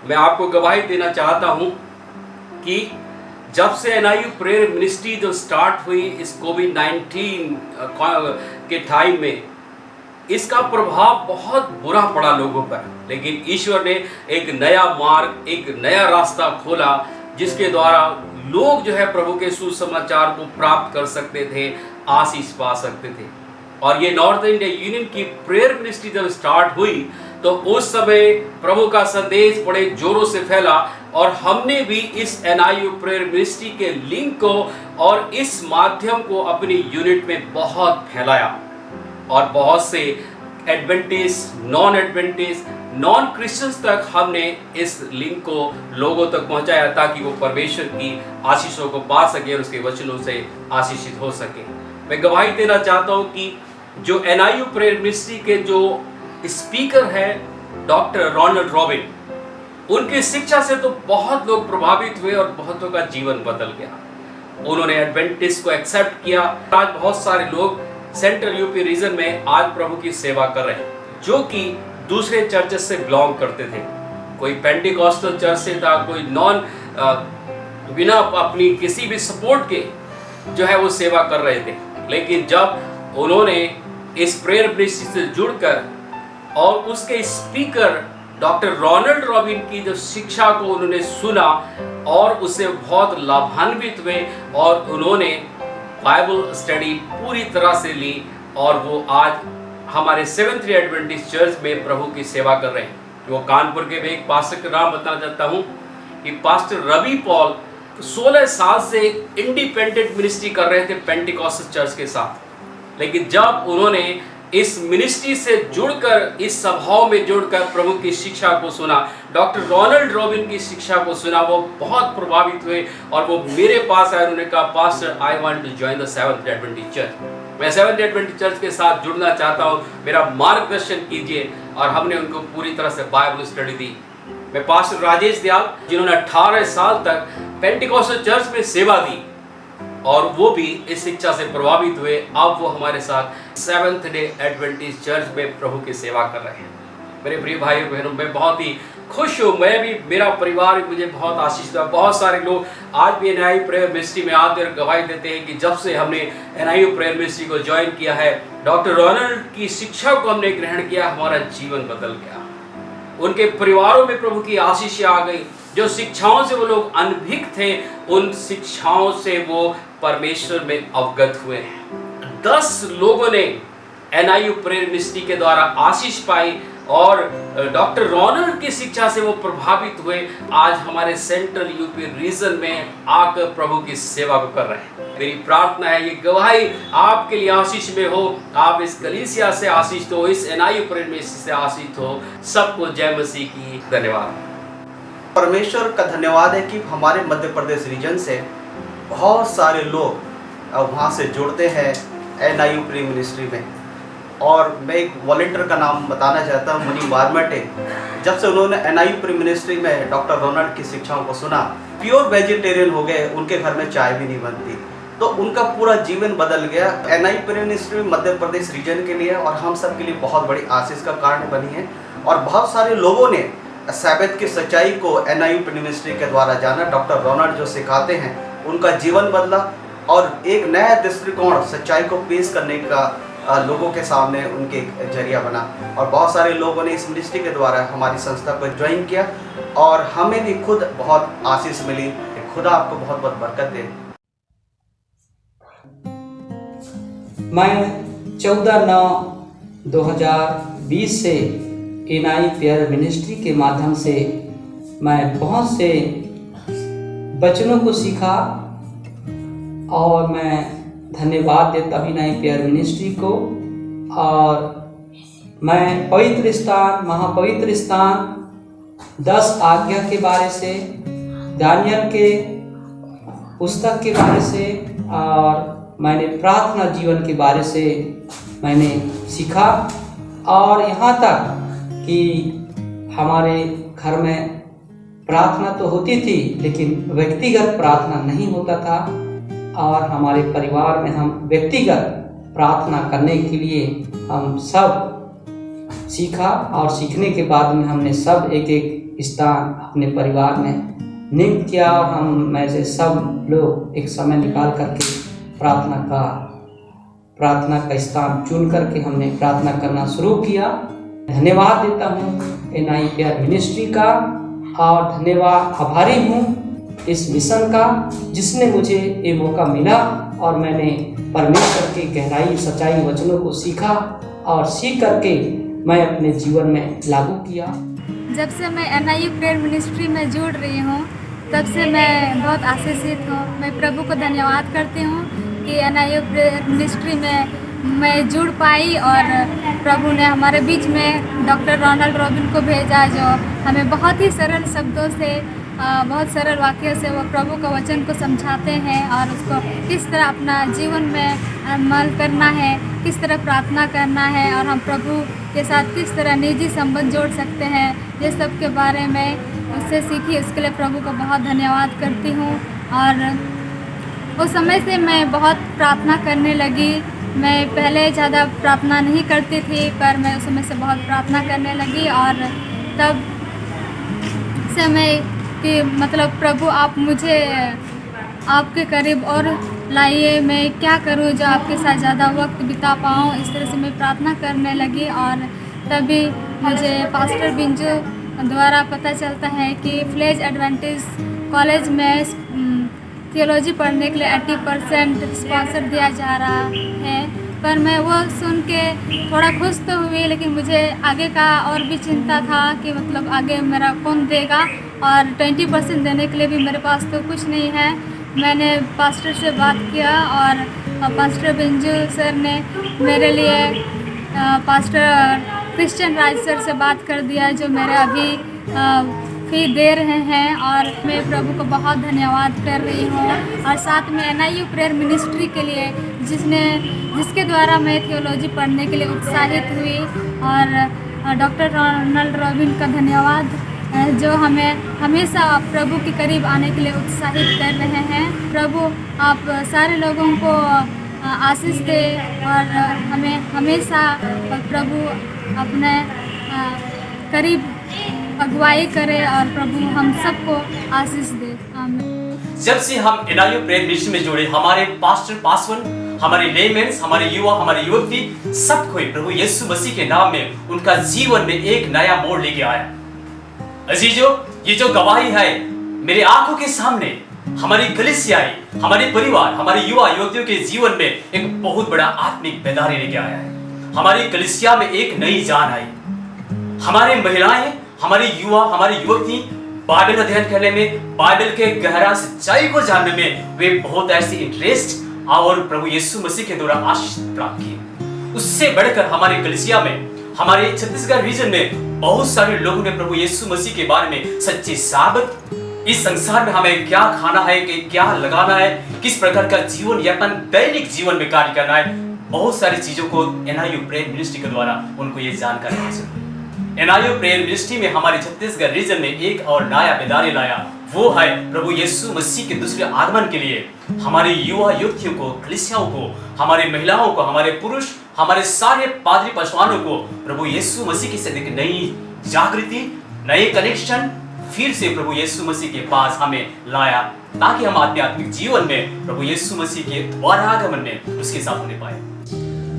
मैं आपको गवाही देना चाहता हूँ कि जब से NIU प्रेयर मिनिस्ट्री जो स्टार्ट हुई इस कोविड-19 के टाइम में, इसका प्रभाव बहुत बुरा पड़ा लोगों पर, लेकिन ईश्वर ने एक नया मार्ग, एक नया रास्ता खोला जिसके द्वारा लोग जो है प्रभु के सुसमाचार को प्राप्त कर सकते थे, आशीष पा सकते थे। और ये नॉर्थ इंडिया यूनियन की प्रेयर मिनिस्ट्री जब स्टार्ट हुई तो उस समय प्रभु का संदेश बड़े जोरों से फैला और हमने भी इस NIU प्रेयर मिनिस्ट्री के लिंक को और इस माध्यम को अपनी यूनिट में बहुत फैलाया और बहुत से एडवेंटिस्ट, नॉन क्रिश्चियंस तक हमने इस लिंक को लोगों तक पहुंचाया ताकि वो परमेश्वर की आशीषों को पा सके और उसके वचनों से आशीषित हो सके। मैं गवाही देना चाहता हूं कि जो NIU प्रेयर मिनिस्ट्री के जो स्पीकर हैं डॉक्टर रोनाल्ड रॉबिन, उनकी शिक्षा से तो बहुत लोग प्रभावित हुए और बहुतों का जीवन बदल गया। उन्होंने एडवेंटिस्ट को एक्सेप्ट किया। आज बहुत सारे लोग सेंट्रल यूपी रीजन में आज प्रभु की सेवा कर रहे हैं, जो कि दूसरे चर्चेस से बिलोंग करते थे। कोई पेंटिकॉस्टल चर्च से था, कोई बिना अपनी किसी भी सपोर्ट के जो है वो सेवा कर रहे थे। लेकिन जब उन्होंने इस प्रेयर मिनिस्ट्री से जुड़कर और उसके स्पीकर डॉक्टर रोनाल्ड रॉबिन की जो शिक्षा को उन्होंने सुना और उससे बहुत लाभान्वित हुए और उन्होंने बाइबल स्टडी पूरी तरह से ली और वो आज हमारे सेवेंथ डे एडवेंटिस्ट चर्च में प्रभु की सेवा कर रहे हैं। वो कानपुर के एक पास्टर का नाम बताना चाहता हूँ कि पास्टर रवि पॉल 16 साल से इंडिपेंडेंट मिनिस्ट्री कर रहे थे पेंटिकॉस्टल चर्च के साथ। लेकिन जब उन्होंने इस मिनिस्ट्री से जुड़कर, इस सभाओं में जुड़कर प्रभु की शिक्षा को सुना, डॉक्टर रोनाल्ड रॉबिन की शिक्षा को सुना, वो बहुत प्रभावित हुए और वो मेरे पास आए। उन्होंने कहा, pastor I want to join the Seventh Day Adventist Church. मैं सेवेंथ डे एडवेंटिस्ट चर्च के साथ जुड़ना चाहता हूँ, मेरा मार्गदर्शन कीजिए। और हमने उनको पूरी तरह से बाइबल स्टडी दी। मैं पास्टर राजेश दयाल, जिन्होंने 18 साल तक पेंटिकॉस्टल चर्च में सेवा दी और वो भी इस शिक्षा से प्रभावित हुए, अब वो हमारे साथ सेवेंथ डे एडवेंटिस्ट चर्च में प्रभु की सेवा कर रहे हैं। मेरे प्रिय भाई बहनों, मैं बहुत ही खुश हूँ। मैं भी, मेरा परिवार भी मुझे बहुत आशीष दिया। बहुत सारे लोग आज भी NIU प्रेयर मिनिस्ट्री में आते और गवाही देते हैं कि जब से हमने NIU प्रेयर मिनिस्ट्री को ज्वाइन किया है, डॉक्टर रोनाल्ड की शिक्षा को हमने ग्रहण किया, हमारा जीवन बदल गया। उनके परिवारों में प्रभु की आशीष आ गई। जो शिक्षाओं से वो लोग अनभिज्ञ थे, उन शिक्षाओं से वो परमेश्वर में अवगत हुए हैं। 10 लोगों ने NIU प्रेयर मिनिस्ट्री के द्वारा आशीष पाई और डॉक्टर रोनाल्ड की शिक्षा से वो प्रभावित हुए। आज हमारे सेंट्रल यूपी रीजन में आकर प्रभु की सेवा को कर रहे हैं। मेरी प्रार्थना है ये गवाही आपके लिए आशीष में हो, आप इस कलीसिया से आशीष हो, इस NIU प्रेयर मिनिस्ट्री से आशीष हो। सबको जय मसीह की। धन्यवाद। परमेश्वर का धन्यवाद है कि हमारे मध्य प्रदेश रीजन से बहुत सारे लोग वहाँ से जुड़ते हैं NIU प्रेयर मिनिस्ट्री में। और मैं एक वॉलंटियर का नाम बताना चाहता हूँ, मुनि वारमटे। जब से उन्होंने NIU प्रेयर मिनिस्ट्री में डॉक्टर रोनाल्ड की शिक्षाओं को सुना, प्योर वेजिटेरियन हो गए, उनके घर में चाय भी नहीं बनती, तो उनका पूरा जीवन बदल गया। NIU prayer ministry Madhya Pradesh reason के लिए और हम सब के लिए बहुत बड़ी आशीष का कारण बनी है। और बहुत सारे लोगों ने सैबत की सच्चाई को NIU प्रेयर मिनिस्ट्री के द्वारा जाना। डॉक्टर रोनाल्ड जो सिखाते हैं, उनका जीवन बदला और एक नया दृष्टिकोण सच्चाई को पेश करने का लोगों के सामने उनके जरिया बना। और बहुत सारे लोगों ने इस मिनिस्ट्री के द्वारा हमारी संस्था को ज्वाइन किया और हमें भी खुद बहुत आशीष मिली। खुदा आपको बहुत बहुत बरकत दे। मैं 14/9/2020 से NIU प्रेयर मिनिस्ट्री के माध्यम से मैं बहुत से वचनों को सीखा और मैं धन्यवाद देता हूँ NIU प्रेयर मिनिस्ट्री को। और मैं पवित्र स्थान, महापवित्र स्थान, 10 आज्ञा के बारे से, दानियल के पुस्तक के बारे से और मैंने प्रार्थना जीवन के बारे से मैंने सीखा। और यहाँ तक कि हमारे घर में प्रार्थना तो होती थी लेकिन व्यक्तिगत प्रार्थना नहीं होता था, और हमारे परिवार में हम व्यक्तिगत प्रार्थना करने के लिए हम सब सीखा। और सीखने के बाद में हमने सब एक एक स्थान अपने परिवार में नियुक्त किया और हम में से सब लोग एक समय निकाल करके प्रार्थना का स्थान चुन करके हमने प्रार्थना करना शुरू किया। धन्यवाद देता हूँ NIU प्रेयर मिनिस्ट्री का और आभारी हूँ इस मिशन का जिसने मुझे ये मौका मिला और मैंने परमेश्वर के गहराई सच्चाई वचनों को सीखा और सीख करके मैं अपने जीवन में लागू किया। जब से मैं NIU प्रेयर मिनिस्ट्री में जुड़ रही हूँ तब से मैं बहुत आशीषित हूँ। मैं प्रभु को धन्यवाद करती हूँ कि NIU प्रेयर मिनिस्ट्री में मैं जुड़ पाई और प्रभु ने हमारे बीच में डॉक्टर रोनाल्ड रॉबिन को भेजा, जो हमें बहुत ही सरल शब्दों से, बहुत सरल वाक्यों से वो प्रभु का वचन को समझाते हैं और उसको किस तरह अपना जीवन में अमल करना है, किस तरह प्रार्थना करना है और हम प्रभु के साथ किस तरह निजी संबंध जोड़ सकते हैं, ये सब के बारे में उससे सीखी। उसके लिए प्रभु को बहुत धन्यवाद करती हूँ। और उस समय से मैं बहुत प्रार्थना करने लगी। मैं पहले ज़्यादा प्रार्थना नहीं करती थी पर मैं उस समय से बहुत प्रार्थना करने लगी और तब से मैं कि मतलब प्रभु आप मुझे आपके करीब और लाइए, मैं क्या करूं जो आपके साथ ज़्यादा वक्त बिता पाऊं। इस तरह से मैं प्रार्थना करने लगी और तभी मुझे पास्टर बिंजू द्वारा पता चलता है कि फ्लेज एडवेंटिस्ट कॉलेज में थियोलॉजी पढ़ने के लिए 80% स्पॉन्सर दिया जा रहा है। पर मैं वो सुन के थोड़ा खुश तो हुई लेकिन मुझे आगे का और भी चिंता था कि मतलब आगे मेरा कौन देगा और 20% देने के लिए भी मेरे पास तो कुछ नहीं है। मैंने पास्टर से बात किया और पास्टर बिंजू सर ने मेरे लिए पास्टर क्रिश्चियन राज सर से बात कर दिया जो मेरे अभी फी दे रहे हैं और मैं प्रभु को बहुत धन्यवाद कर रही हूँ। और साथ में NIU प्रेयर मिनिस्ट्री के लिए जिसके द्वारा मैं थियोलॉजी पढ़ने के लिए उत्साहित हुई और डॉक्टर रोनाल्ड रॉबिन का धन्यवाद जो हमें हमेशा प्रभु के करीब आने के लिए उत्साहित कर रहे हैं। प्रभु आप सारे लोगों को आशीष दे और हमें हमेशा प्रभु अपने करीब अगुवाई करे और प्रभु हम सबको आशीष दे। आमीन। जब से हम NIU प्रेयर मिनिस्ट्री में जुड़े हमारे पास्टर पासवान, हमारे लेमेंस, हमारे युवा, हमारे युवती सब कोई प्रभु यीशु मसीह के नाम में उनका जीवन में एक नया मोड़ लेके आया। अजीजों, ये जो गवाही है मेरे आंखों के सामने हमारी कलीसियाई, हमारे परिवार, हमारे युवा युवतियों के जीवन में एक बहुत बड़ा आत्मिक बेदारी लेके आया है। हमारी कलीसिया में एक नई जान आई। हमारे महिलाएं, हमारे युवा, हमारी युवती बाइबल अध्ययन करने में, बाइबल के गहरा सच्चाई को जानने में वे बहुत ऐसी इंटरेस्ट और प्रभु यीशु मसीह के द्वारा आशीष प्राप्त किए। उससे बढ़कर हमारे कलीसिया में, हमारे छत्तीसगढ़ रीजन में बहुत सारे लोगों ने प्रभु यीशु मसीह के बारे में सच्ची साबित, इस संसार में हमें क्या खाना है, क्या लगाना है, किस प्रकार का जीवन यापन दैनिक जीवन में कार्य करना है, बहुत सारी चीजों को NIU प्रेयर मिनिस्ट्री के द्वारा उनको ये जानकारी हासिल हुई। NIU प्रेयर मिनिस्ट्री में हमारे छत्तीसगढ़ रीजन में एक और नया बेदारी लाया, वो है प्रभु यीशु मसीह के दूसरे आगमन के लिए हमारे युवा युवतियों को, कलीसियाओं को, हमारे महिलाओं को, हमारे पुरुष, हमारे सारे पादरी पशवानों को प्रभु यीशु मसीह के साथ एक नई जागृति, नए कनेक्शन फिर से प्रभु यीशु मसीह के पास हमें लाया ताकि हम आध्यात्मिक जीवन में प्रभु यीशु मसीह के द्वारा आगमन में उसके साथ होने पाए।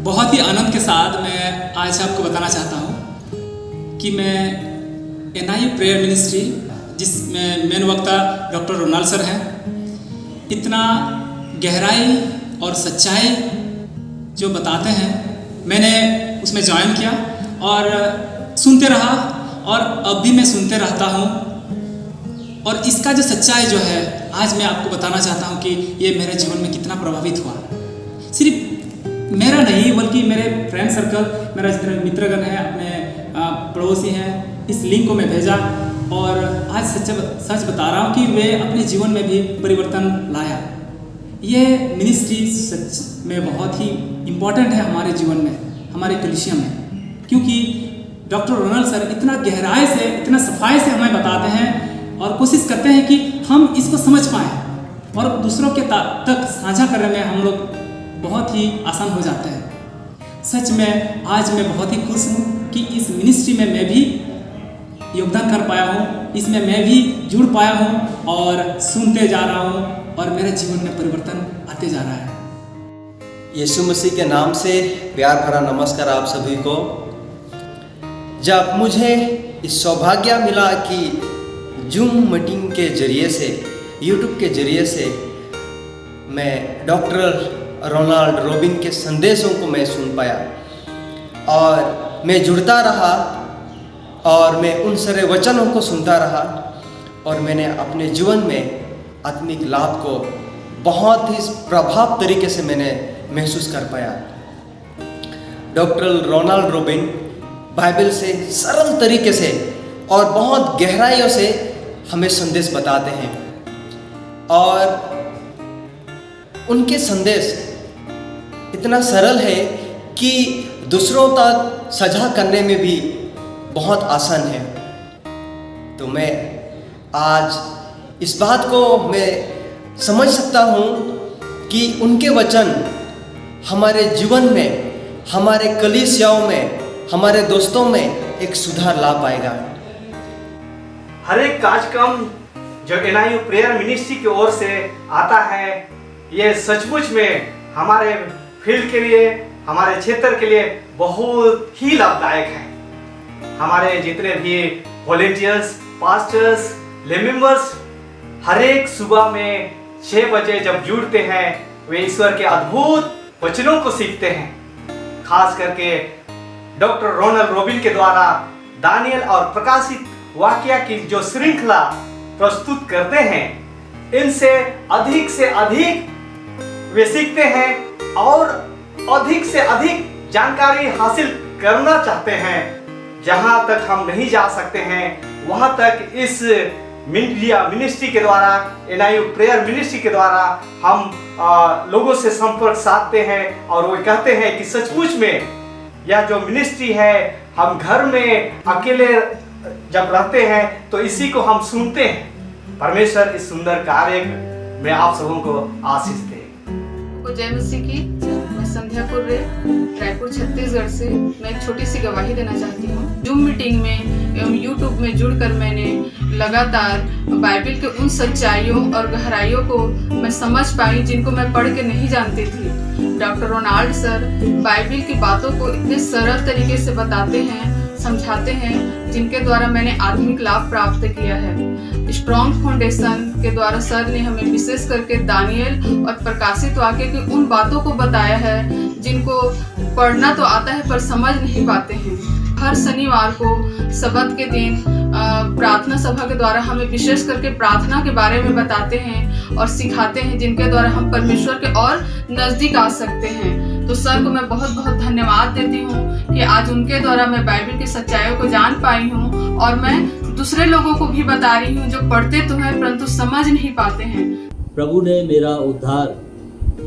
बहुत ही आनंद के साथ मैं आज आपको बताना चाहता हूँ कि मैं NIU प्रेयर मिनिस्ट्री जिसमें मेन वक्ता डॉक्टर रोनाल्ड सर हैं, इतना गहराई और सच्चाई जो बताते हैं मैंने उसमें ज्वाइन किया और सुनते रहा और अब भी मैं सुनते रहता हूँ। और इसका जो सच्चाई जो है आज मैं आपको बताना चाहता हूँ कि ये मेरे जीवन में कितना प्रभावित हुआ। सिर्फ मेरा नहीं बल्कि मेरे फ्रेंड सर्कल, मेरा जितने मित्रगण है, अपने पड़ोसी हैं, इस लिंक को मैं भेजा और आज सच बता रहा हूँ कि वे अपने जीवन में भी परिवर्तन लाया। ये मिनिस्ट्री सच में बहुत ही इम्पोर्टेंट है हमारे जीवन में, हमारे कलीसिया में, क्योंकि डॉक्टर रोनाल्ड सर इतना गहराई से, इतना सफाई से हमें बताते हैं और कोशिश करते हैं कि हम इसको समझ पाएँ और दूसरों के तक साझा करने में हम लोग बहुत ही आसान हो जाते हैं। सच में आज मैं बहुत ही खुश हूँ कि इस मिनिस्ट्री में मैं भी योगदान कर पाया हूँ, इसमें मैं भी जुड़ पाया हूँ और सुनते जा रहा हूँ और मेरे जीवन में परिवर्तन आते जा रहा है। यीशु मसीह के नाम से प्यार भरा नमस्कार आप सभी को। जब मुझे इस सौभाग्य मिला कि जूम मीटिंग के जरिए से, यूट्यूब के जरिए से मैं डॉक्टर रोनाल्ड रोबिन के संदेशों को मैं सुन पाया और मैं जुड़ता रहा और मैं उन सारे वचनों को सुनता रहा और मैंने अपने जीवन में आत्मिक लाभ को बहुत ही प्रभाव तरीके से मैंने महसूस कर पाया। डॉक्टर रोनाल्ड रोबिन बाइबल से सरल तरीके से और बहुत गहराइयों से हमें संदेश बताते हैं और उनके संदेश इतना सरल है कि दूसरों तक साझा करने में भी बहुत आसान है। तो मैं आज इस बात को मैं समझ सकता हूँ कि उनके वचन हमारे जीवन में, हमारे कलीसियाओं में, हमारे दोस्तों में एक सुधार ला पाएगा। हर एक कार्यक्रम जो NIU प्रेयर मिनिस्ट्री की ओर से आता है, ये सचमुच में हमारे फील्ड के लिए, हमारे क्षेत्र के लिए बहुत ही लाभदायक है। हमारे जितने भी वॉलेंटियर्स, पास्टर्स, ले मेंबर्स हर एक सुबह में 6 बजे जब जुड़ते हैं, वे ईश्वर के अद्भुत वचनों को सीखते हैं। खास करके डॉक्टर रोनाल्ड रोबिन के द्वारा दानियल और प्रकाशित वाक्य की जो श्रृंखला प्रस्तुत करते हैं, इनसे अधिक से अधिक वे सीखते हैं और अधिक से अधिक जानकारी हासिल करना चाहते हैं। जहां तक हम नहीं जा सकते हैं वहां तक इस मीडिया मिनिस्ट्री के द्वारा, NIU प्रेयर मिनिस्ट्री के द्वारा हम लोगों से संपर्क साधते हैं और वो कहते हैं कि सचमुच में यह जो मिनिस्ट्री है, हम घर में अकेले जब रहते हैं तो इसी को हम सुनते हैं। परमेश्वर इस सुंदर कार्य में आप सबों को आशीष दे। जय मसीह की। मैं संध्या कुर्रे, रायपुर छत्तीसगढ़ से मैं एक छोटी सी गवाही देना चाहती हूँ। जूम मीटिंग में एवं यूट्यूब में जुड़कर मैंने लगातार बाइबल के उन सच्चाइयों और गहराइयों को मैं समझ पाई जिनको मैं पढ़ के नहीं जानती थी। डॉक्टर रोनाल्ड सर बाइबल की बातों को इतने सरल तरीके से बताते हैं, समझाते हैं, जिनके द्वारा मैंने आत्मिक लाभ प्राप्त किया है। स्ट्रॉन्ग फाउंडेशन के द्वारा सर ने हमें विशेष करके दानियल और प्रकाशित वाक्य की उन बातों को बताया है जिनको पढ़ना तो आता है पर समझ नहीं पाते हैं। हर शनिवार को सबत के दिन प्रार्थना सभा के द्वारा हमें विशेष करके प्रार्थना के बारे में बताते हैं और सिखाते हैं, जिनके द्वारा हम परमेश्वर के और नज़दीक आ सकते हैं। तो सर को मैं बहुत बहुत धन्यवाद देती हूँ कि आज उनके द्वारा मैं बाइबल की सच्चाइयों को जान पाई हूँ और मैं दूसरे लोगों को भी बता रही हूँ जो पढ़ते तो हैं परंतु समझ नहीं पाते हैं। प्रभु ने मेरा उद्धार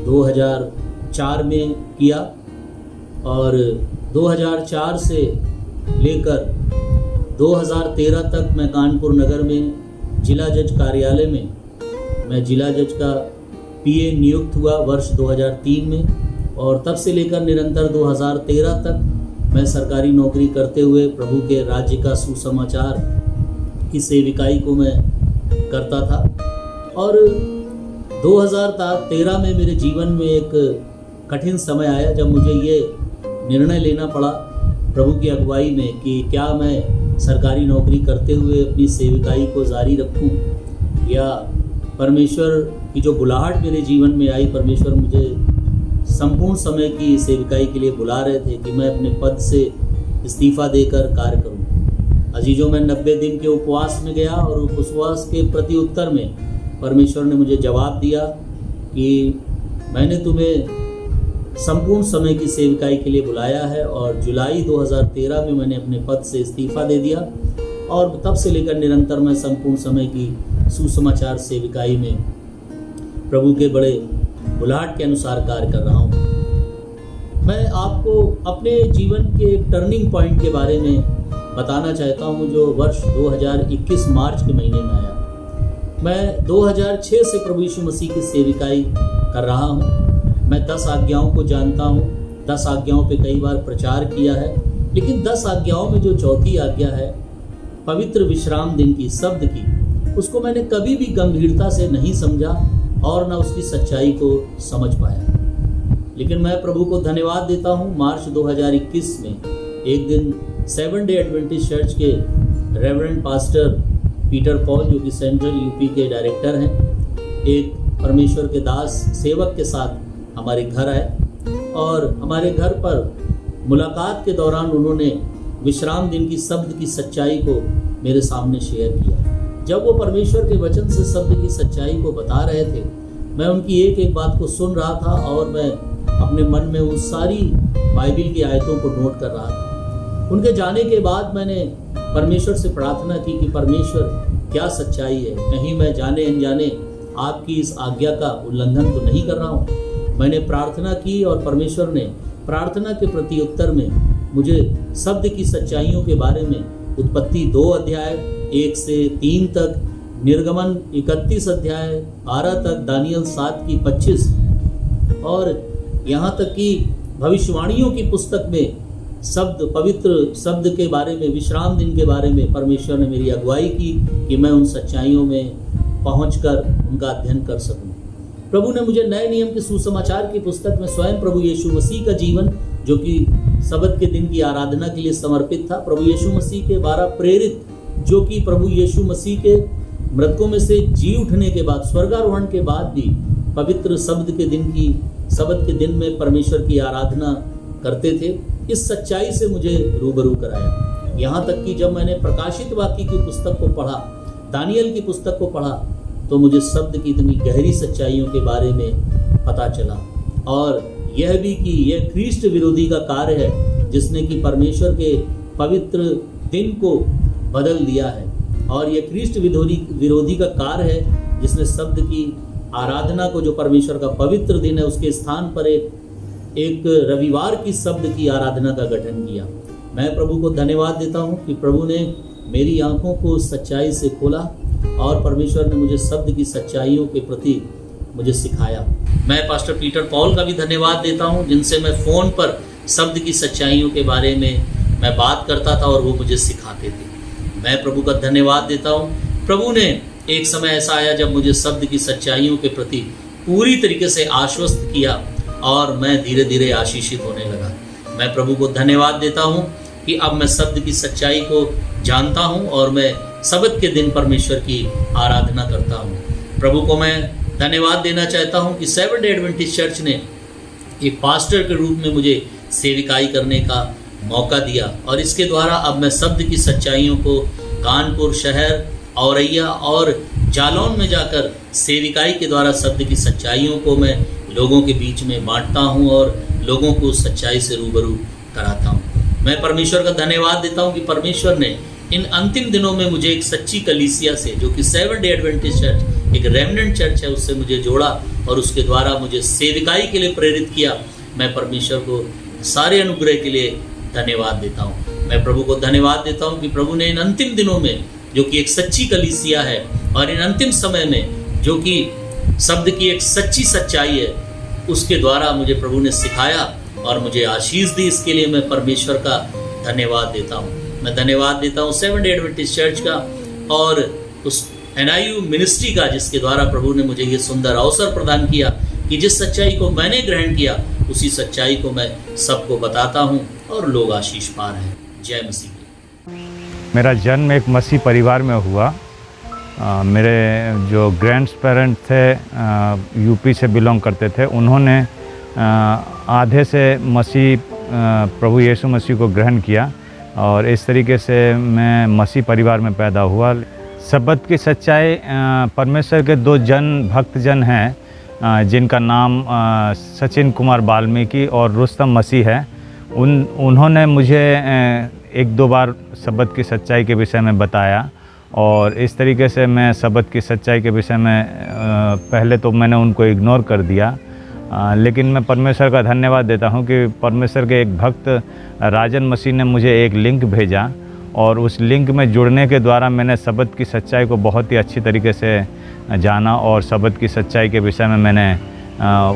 2004 में किया और 2004 से लेकर 2013 तक मैं कानपुर नगर में जिला जज कार्यालय में मैं जिला जज का PA नियुक्त हुआ वर्ष 2003 में और तब से लेकर निरंतर 2013 तक मैं सरकारी नौकरी करते हुए प्रभु के राज्य का सुसमाचार की सेविकाई को मैं करता था। और 2013 में मेरे जीवन में एक कठिन समय आया जब मुझे ये निर्णय लेना पड़ा प्रभु की अगुवाई में कि क्या मैं सरकारी नौकरी करते हुए अपनी सेविकाई को जारी रखूं या परमेश्वर की जो बुलाहट मेरे जीवन में आई, परमेश्वर मुझे संपूर्ण समय की सेविकाई के लिए बुला रहे थे कि मैं अपने पद से इस्तीफा देकर कार्य करूं। अजीजों, मैं 90 दिन के उपवास में गया और उपवास के प्रति उत्तर में परमेश्वर ने मुझे जवाब दिया कि मैंने तुम्हें संपूर्ण समय की सेविकाई के लिए बुलाया है। और जुलाई 2013 में मैंने अपने पद से इस्तीफा दे दिया और तब से लेकर निरंतर मैं संपूर्ण समय की सुसमाचार सेविकाई में प्रभु के बड़े बुलाहट के अनुसार कार्य कर रहा हूँ। मैं आपको अपने जीवन के टर्निंग पॉइंट के बारे में बताना चाहता हूँ जो वर्ष 2021 मार्च के महीने में आया। मैं 2006 से प्रभु यीशु मसीह की सेविकाई कर रहा हूँ। मैं 10 आज्ञाओं को जानता हूँ। 10 आज्ञाओं पे कई बार प्रचार किया है, लेकिन 10 आज्ञाओं में जो चौथी आज्ञा है पवित्र विश्राम दिन की, शब्द की, उसको मैंने कभी भी गंभीरता से नहीं समझा और न उसकी सच्चाई को समझ पाया। लेकिन मैं प्रभु को धन्यवाद देता हूँ। मार्च 2021 में एक दिन 7 डे एडवेंटिस्ट चर्च के रेवरेंड पास्टर पीटर पॉल, जो कि सेंट्रल यूपी के डायरेक्टर हैं, एक परमेश्वर के दास सेवक के साथ हमारे घर आए और हमारे घर पर मुलाकात के दौरान उन्होंने विश्राम दिन की शब्द की सच्चाई को मेरे सामने शेयर किया। जब वो परमेश्वर के वचन से शब्द की सच्चाई को बता रहे थे, मैं उनकी एक एक बात को सुन रहा था और मैं अपने मन में उस सारी बाइबिल की आयतों को नोट कर रहा था। उनके जाने के बाद मैंने परमेश्वर से प्रार्थना की कि परमेश्वर, क्या सच्चाई है, कहीं मैं जाने अनजाने आपकी इस आज्ञा का उल्लंघन तो नहीं कर रहा हूँ। मैंने प्रार्थना की और परमेश्वर ने प्रार्थना के प्रति उत्तर में मुझे शब्द की सच्चाइयों के बारे में उत्पत्ति 2 अध्याय 1 से 3 तक, निर्गमन 31 अध्याय 12 तक, दानियल 7 की 25 और यहाँ तक कि भविष्यवाणियों की पुस्तक में शब्द, पवित्र शब्द के बारे में, विश्राम दिन के बारे में परमेश्वर ने मेरी अगुवाई की कि मैं उन सच्चाइयों में पहुंचकर उनका अध्ययन कर सकूं। प्रभु ने मुझे नए नियम के सुसमाचार की पुस्तक में स्वयं प्रभु यीशु मसीह का जीवन, जो कि सबत के दिन की आराधना के लिए समर्पित था, प्रभु यीशु मसीह के 12 प्रेरित, जो कि प्रभु यीशु मसीह के मृतकों में से जी उठने के बाद, स्वर्गारोहण के बाद भी पवित्र शब्द के दिन की, सबत के दिन में परमेश्वर की आराधना करते थे, इस सच्चाई से मुझे रूबरू कराया। यहाँ तक कि जब मैंने प्रकाशित वाक्य की पुस्तक को पढ़ा, दानियल की पुस्तक को पढ़ा, तो मुझे शब्द की इतनी गहरी सच्चाइयों के बारे में पता चला और यह भी कि यह ख्रीष्ट विरोधी का कार्य है जिसने कि परमेश्वर के पवित्र दिन को बदल दिया है, और यह ख्रीष्ट विरोधी का कार्य है जिसने शब्द की आराधना को, जो परमेश्वर का पवित्र दिन है, उसके स्थान पर एक रविवार की शब्द की आराधना का गठन किया। मैं प्रभु को धन्यवाद देता हूँ कि प्रभु ने मेरी आंखों को सच्चाई से खोला और परमेश्वर ने मुझे शब्द की सच्चाइयों के प्रति मुझे सिखाया। मैं पास्टर पीटर पॉल का भी धन्यवाद देता हूँ, जिनसे मैं फ़ोन पर शब्द की सच्चाइयों के बारे में मैं बात करता था और वो मुझे सिखाते थे। मैं प्रभु का धन्यवाद देता हूँ। प्रभु ने एक समय ऐसा आया जब मुझे शब्द की सच्चाइयों के प्रति पूरी तरीके से आश्वस्त किया और मैं धीरे धीरे आशीषित होने लगा। मैं प्रभु को धन्यवाद देता हूँ कि अब मैं शब्द की सच्चाई को जानता हूँ और मैं सबत के दिन परमेश्वर की आराधना करता हूँ। प्रभु को मैं धन्यवाद देना चाहता हूँ कि 7 डे एडवेंटिस्ट चर्च ने एक पास्टर के रूप में मुझे सेविकाई करने का मौका दिया और इसके द्वारा अब मैं शब्द की सच्चाइयों को कानपुर शहर, औरैया और जालौन में जाकर सेविकाई के द्वारा शब्द की सच्चाइयों को मैं लोगों के बीच में बांटता हूँ और लोगों को सच्चाई से रूबरू कराता हूँ। मैं परमेश्वर का धन्यवाद देता हूँ कि परमेश्वर ने इन अंतिम दिनों में मुझे एक सच्ची कलीसिया से, जो कि 7 डे एडवेंटिस्ट चर्च, एक रेमनेंट चर्च है, उससे मुझे जोड़ा और उसके द्वारा मुझे सेविकाई के लिए प्रेरित किया। मैं परमेश्वर को सारे अनुग्रह के लिए धन्यवाद देता हूँ। मैं प्रभु को धन्यवाद देता हूँ कि प्रभु ने इन अंतिम दिनों में, जो कि एक सच्ची कलीसिया है, और इन अंतिम समय में जो कि शब्द की एक सच्ची सच्चाई है, उसके द्वारा मुझे प्रभु ने सिखाया और मुझे आशीष दी। इसके लिए मैं परमेश्वर का धन्यवाद देता हूँ। मैं धन्यवाद देता हूँ 7 डे एडवेंटिस्ट चर्च का और उस NIU मिनिस्ट्री का, जिसके द्वारा प्रभु ने मुझे ये सुंदर अवसर प्रदान किया कि जिस सच्चाई को मैंने ग्रहण किया उसी सच्चाई को मैं सबको बताता हूँ और लोग आशीष पा रहे हैं। जय मसीह। मेरा जन्म एक मसीह परिवार में हुआ। मेरे जो ग्रैंड पेरेंट थे यूपी से बिलोंग करते थे, उन्होंने आधे से मसीह प्रभु यीशु मसीह को ग्रहण किया और इस तरीके से मैं मसीह परिवार में पैदा हुआ। सब्बत की सच्चाई, परमेश्वर के 2 भक्तजन हैं जिनका नाम सचिन कुमार वाल्मीकि और रुस्तम मसीह है। उन्होंने मुझे 1-2 बार सब्बत की सच्चाई के विषय में बताया और इस तरीके से मैं सब्बत की सच्चाई के विषय में पहले तो मैंने उनको इग्नोर कर दिया, लेकिन मैं परमेश्वर का धन्यवाद देता हूं कि परमेश्वर के एक भक्त राजन मसीह ने मुझे एक लिंक भेजा और उस लिंक में जुड़ने के द्वारा मैंने सब्बत की सच्चाई को बहुत ही अच्छी तरीके से जाना और सब्बत की सच्चाई के विषय में मैंने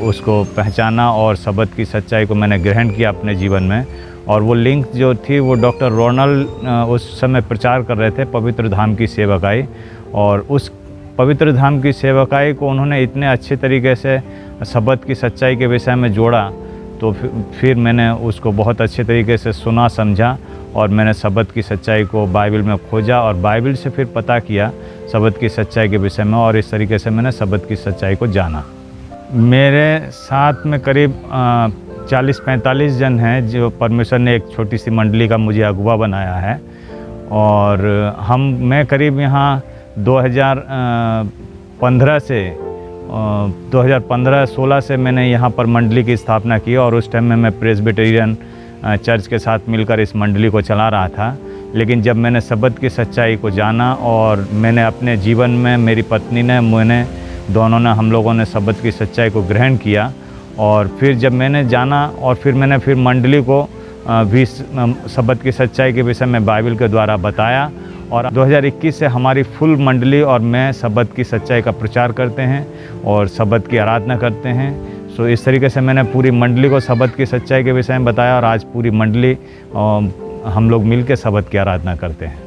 उसको पहचाना और सब्बत की सच्चाई को मैंने ग्रहण किया अपने जीवन में। और वो लिंक जो थी वो डॉक्टर रोनाल्ड उस समय प्रचार कर रहे थे पवित्र धाम की सेवकाई, और उस पवित्र धाम की सेवकाई को उन्होंने इतने अच्छे तरीके से सब्बत की सच्चाई के विषय में जोड़ा, तो फिर मैंने उसको बहुत अच्छे तरीके से सुना समझा और मैंने सब्बत की सच्चाई को बाइबल में खोजा और बाइबल से फिर पता किया सब्बत की सच्चाई के विषय में और इस तरीके से मैंने सब्बत की सच्चाई को जाना। मेरे साथ में करीब 40-45 जन हैं जो परमेश्वर ने एक छोटी सी मंडली का मुझे अगुवा बनाया है और मैं करीब यहाँ 2015 से 2015-16 से मैंने यहाँ पर मंडली की स्थापना की और उस टाइम में मैं प्रेस्बिटेरियन चर्च के साथ मिलकर इस मंडली को चला रहा था। लेकिन जब मैंने सब्बत की सच्चाई को जाना और मैंने अपने जीवन में, मेरी पत्नी ने, मैंने दोनों ने, हम लोगों ने सब्बत की सच्चाई को ग्रहण किया और फिर जब मैंने जाना और फिर मैंने मंडली को भी सब्बत की सच्चाई के विषय में बाइबल के द्वारा बताया और 2021 से हमारी फुल मंडली और मैं सब्बत की सच्चाई का प्रचार करते हैं और सब्बत की आराधना करते हैं। सो इस तरीके से मैंने पूरी मंडली को सब्बत की सच्चाई के विषय में बताया और आज पूरी मंडली हम लोग मिल के सब्बत की आराधना करते हैं।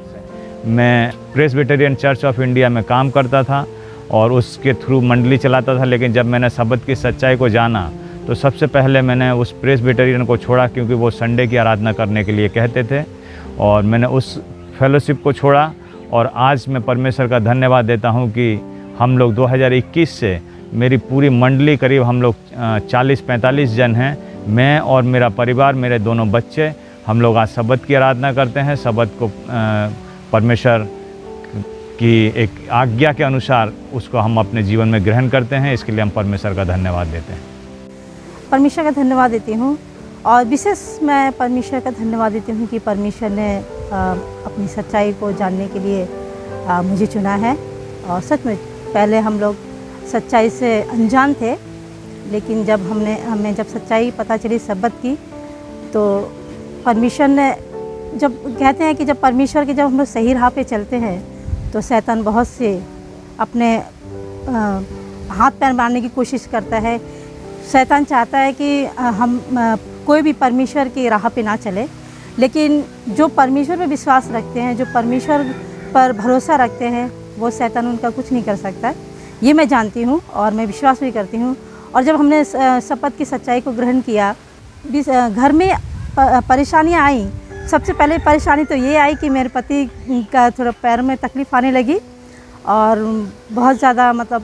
मैं प्रेस्बिटेरियन चर्च ऑफ इंडिया में काम करता था और उसके थ्रू मंडली चलाता था, लेकिन जब मैंने सब्बत की सच्चाई को जाना तो सबसे पहले मैंने उस प्रेस्बिटेरियन को छोड़ा क्योंकि वो संडे की आराधना करने के लिए कहते थे और मैंने उस फेलोशिप को छोड़ा और आज मैं परमेश्वर का धन्यवाद देता हूँ कि हम लोग 2021 से मेरी पूरी मंडली करीब हम लोग 40-45 जन हैं। मैं और मेरा परिवार, मेरे दोनों बच्चे, हम लोग आज सब्बत की आराधना करते हैं। सब्बत को परमेश्वर की एक आज्ञा के अनुसार उसको हम अपने जीवन में ग्रहण करते हैं। इसके लिए हम परमेश्वर का धन्यवाद देते हैं। परमेश्वर का धन्यवाद देती हूँ और विशेष मैं परमेश्वर का धन्यवाद देती हूँ कि परमेश्वर ने अपनी सच्चाई को जानने के लिए मुझे चुना है। और सच में पहले हम लोग सच्चाई से अनजान थे, लेकिन जब हमें जब सच्चाई पता चली सब्बत की, तो परमेश्वर ने, जब कहते हैं कि जब परमेश्वर के जब हम लोग सही राह पे चलते हैं तो शैतान बहुत से अपने हाथ पैर मारने की कोशिश करता है। शैतान चाहता है कि हम कोई भी परमेश्वर की राह पे ना चले, लेकिन जो परमेश्वर पे विश्वास रखते हैं, जो परमेश्वर पर भरोसा रखते हैं, वो शैतान उनका कुछ नहीं कर सकता। ये मैं जानती हूँ और मैं विश्वास भी करती हूँ। और जब हमने सब्बत की सच्चाई को ग्रहण किया, घर में परेशानियाँ आई। सबसे पहले परेशानी तो ये आई कि मेरे पति का थोड़ा पैर में तकलीफ़ आने लगी और बहुत ज़्यादा मतलब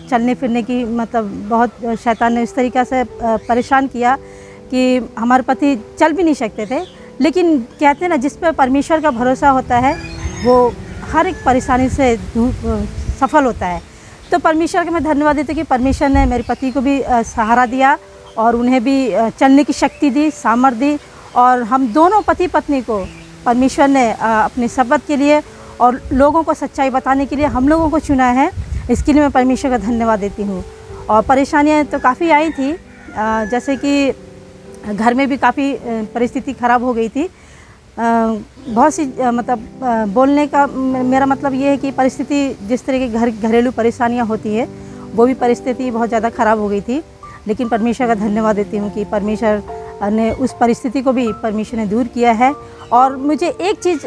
चलने फिरने की बहुत शैतान ने इस तरीक़े से परेशान किया कि हमारे पति चल भी नहीं सकते थे। लेकिन कहते हैं ना, जिस पर परमेश्वर का भरोसा होता है वो हर एक परेशानी से सफल होता है। तो परमेश्वर का मैं धन्यवाद देती हूँ कि परमेश्वर ने मेरे पति को भी सहारा दिया और उन्हें भी चलने की शक्ति दी, सामर्थ्य दी। और हम दोनों पति पत्नी को परमेश्वर ने अपनी सब्बत के लिए और लोगों को सच्चाई बताने के लिए हम लोगों को चुना है। इसके लिए मैं परमेश्वर का धन्यवाद देती हूँ। और परेशानियाँ तो काफ़ी आई थी, जैसे कि घर में भी काफ़ी परिस्थिति ख़राब हो गई थी। बहुत सी बोलने का मेरा मतलब ये है कि परिस्थिति, जिस तरह की घरेलू परेशानियाँ होती है, वो भी परिस्थिति बहुत ज़्यादा ख़राब हो गई थी। लेकिन परमेश्वर का धन्यवाद देती हूँ कि परमेश्वर ने उस परिस्थिति को भी परमेश्वर ने दूर किया है। और मुझे एक चीज़,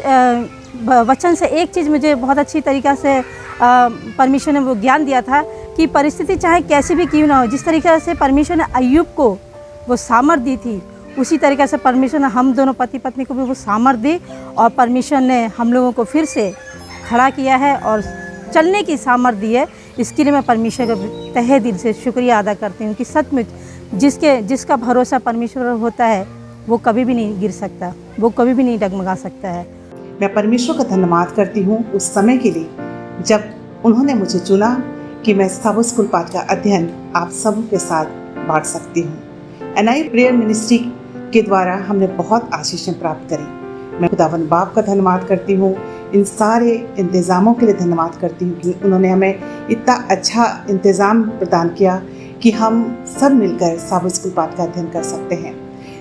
वचन से एक चीज़ मुझे बहुत अच्छी तरीक़ा से परमेश्वर ने वो ज्ञान दिया था कि परिस्थिति चाहे कैसी भी क्यों ना हो, जिस तरीक़े से परमेश्वर ने अय्यूब को वो सामर्थ्य दी थी, उसी तरीक़े से परमेश्वर ने हम दोनों पति पत्नी को भी वो सामर्थ्य दी और परमेश्वर ने हम लोगों को फिर से खड़ा किया है और चलने की सामर्थ्य दी है। इसके लिए मैं परमेश्वर का तहे दिल से शुक्रिया अदा करती हूँ कि सचमुच जिसका भरोसा परमेश्वर होता है वो कभी भी नहीं गिर सकता, वो कभी भी नहीं डगमगा सकता है। मैं परमेश्वर का धन्यवाद करती हूँ उस समय के लिए जब उन्होंने मुझे चुना कि मैं सबो स्कूल पाठ का अध्ययन आप सब के साथ बांट सकती हूँ। NIU प्रेयर मिनिस्ट्री के द्वारा हमने बहुत आशीषें प्राप्त करी। मैं खुदावन बाप का धन्यवाद करती हूँ, इन सारे इंतज़ामों के लिए धन्यवाद करती हूँ कि उन्होंने हमें इतना अच्छा इंतज़ाम प्रदान किया कि हम सब मिलकर साबत स्कूल पाठ का अध्ययन कर सकते हैं।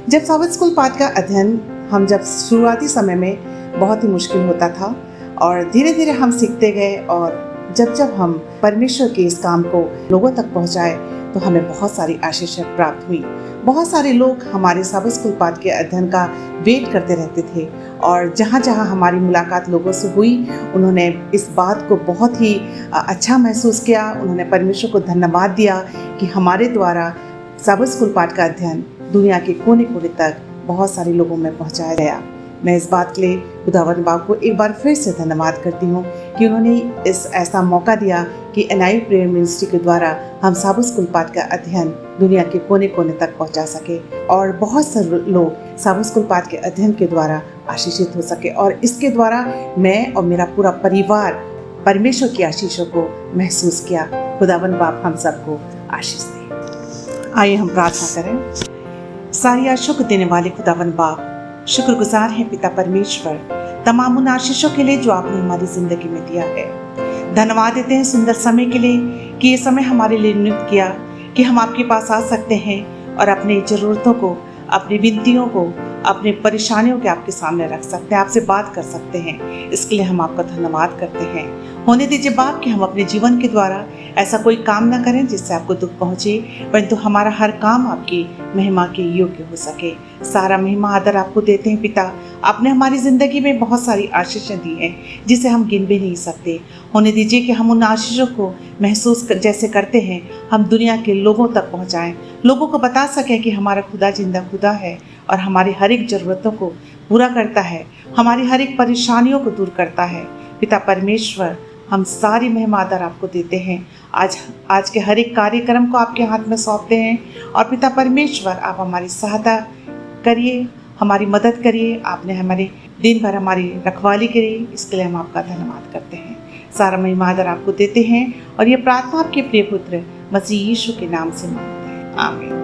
जब साबत स्कूल पाठ का अध्ययन हम जब शुरुआती समय में बहुत ही मुश्किल होता था और धीरे धीरे हम सीखते गए और जब हम परमेश्वर के इस काम को लोगों तक पहुंचाए तो हमें बहुत सारी आशीषें प्राप्त हुई। बहुत सारे लोग हमारे साबत स्कूल पाठ के अध्ययन का वेट करते रहते थे और जहाँ जहाँ हमारी मुलाकात लोगों से हुई उन्होंने इस बात को बहुत ही अच्छा महसूस किया। उन्होंने परमेश्वर को धन्यवाद दिया कि हमारे द्वारा साबत स्कूल पाठ का अध्ययन दुनिया के कोने कोने तक बहुत सारे लोगों में पहुँचाया गया। मैं इस बात के लिए खुदावन बाप को एक बार फिर से धन्यवाद करती हूँ कि उन्होंने इस ऐसा मौका दिया कि NIU प्रेयर मिनिस्ट्री के द्वारा हम साबत स्कूल पाठ का अध्ययन दुनिया के कोने कोने तक पहुँचा सके और बहुत से लोग साबत स्कूल पाठ के अध्ययन के द्वारा आशीषित हो सके और इसके द्वारा मैं और मेरा पूरा परिवार परमेश्वर की आशीषों को महसूस किया। खुदावन बाप हम सबको आशीष दे। आइए हम प्रार्थना करें। सारी आशीषों को देने वाले खुदावन बाप, शुक्रगुजार हैं पिता परमेश्वर तमाम उन आशीषों के लिए जो आपने हमारी ज़िंदगी में दिया है। धन्यवाद देते हैं सुंदर समय के लिए कि ये समय हमारे लिए नियुक्त किया कि हम आपके पास आ सकते हैं और अपनी ज़रूरतों को, अपनी विनतियों को, अपनी परेशानियों के आपके सामने रख सकते हैं, आपसे बात कर सकते हैं। इसके लिए हम आपका धन्यवाद करते हैं। होने दीजिए बाप कि हम अपने जीवन के द्वारा ऐसा कोई काम ना करें जिससे आपको दुख पहुँचे, परंतु हमारा हर काम आपकी महिमा के योग्य हो सके। सारा महिमा आदर आपको देते हैं पिता। आपने हमारी ज़िंदगी में बहुत सारी आशीषें दी हैं जिसे हम गिन भी नहीं सकते। होने दीजिए कि हम उन आशीषों को महसूस जैसे करते हैं हम दुनिया के लोगों तक पहुँचाएँ, लोगों को बता सकें कि हमारा खुदा जिंदा खुदा है और हमारी हर एक ज़रूरतों को पूरा करता है, हमारी हर एक परेशानियों को दूर करता है। पिता परमेश्वर हम सारी महिमा आदर आपको देते हैं। आज के हर एक कार्यक्रम को आपके हाथ में सौंपते हैं और पिता परमेश्वर आप हमारी सहायता करिए, हमारी मदद करिए। आपने हमारे दिन भर हमारी रखवाली करी, इसके लिए हम आपका धन्यवाद करते हैं। सारा महिमा आदर आपको देते हैं और ये प्रार्थना आपके प्रिय पुत्र मसीह यीशु के नाम से मांगते हैं, आमीन।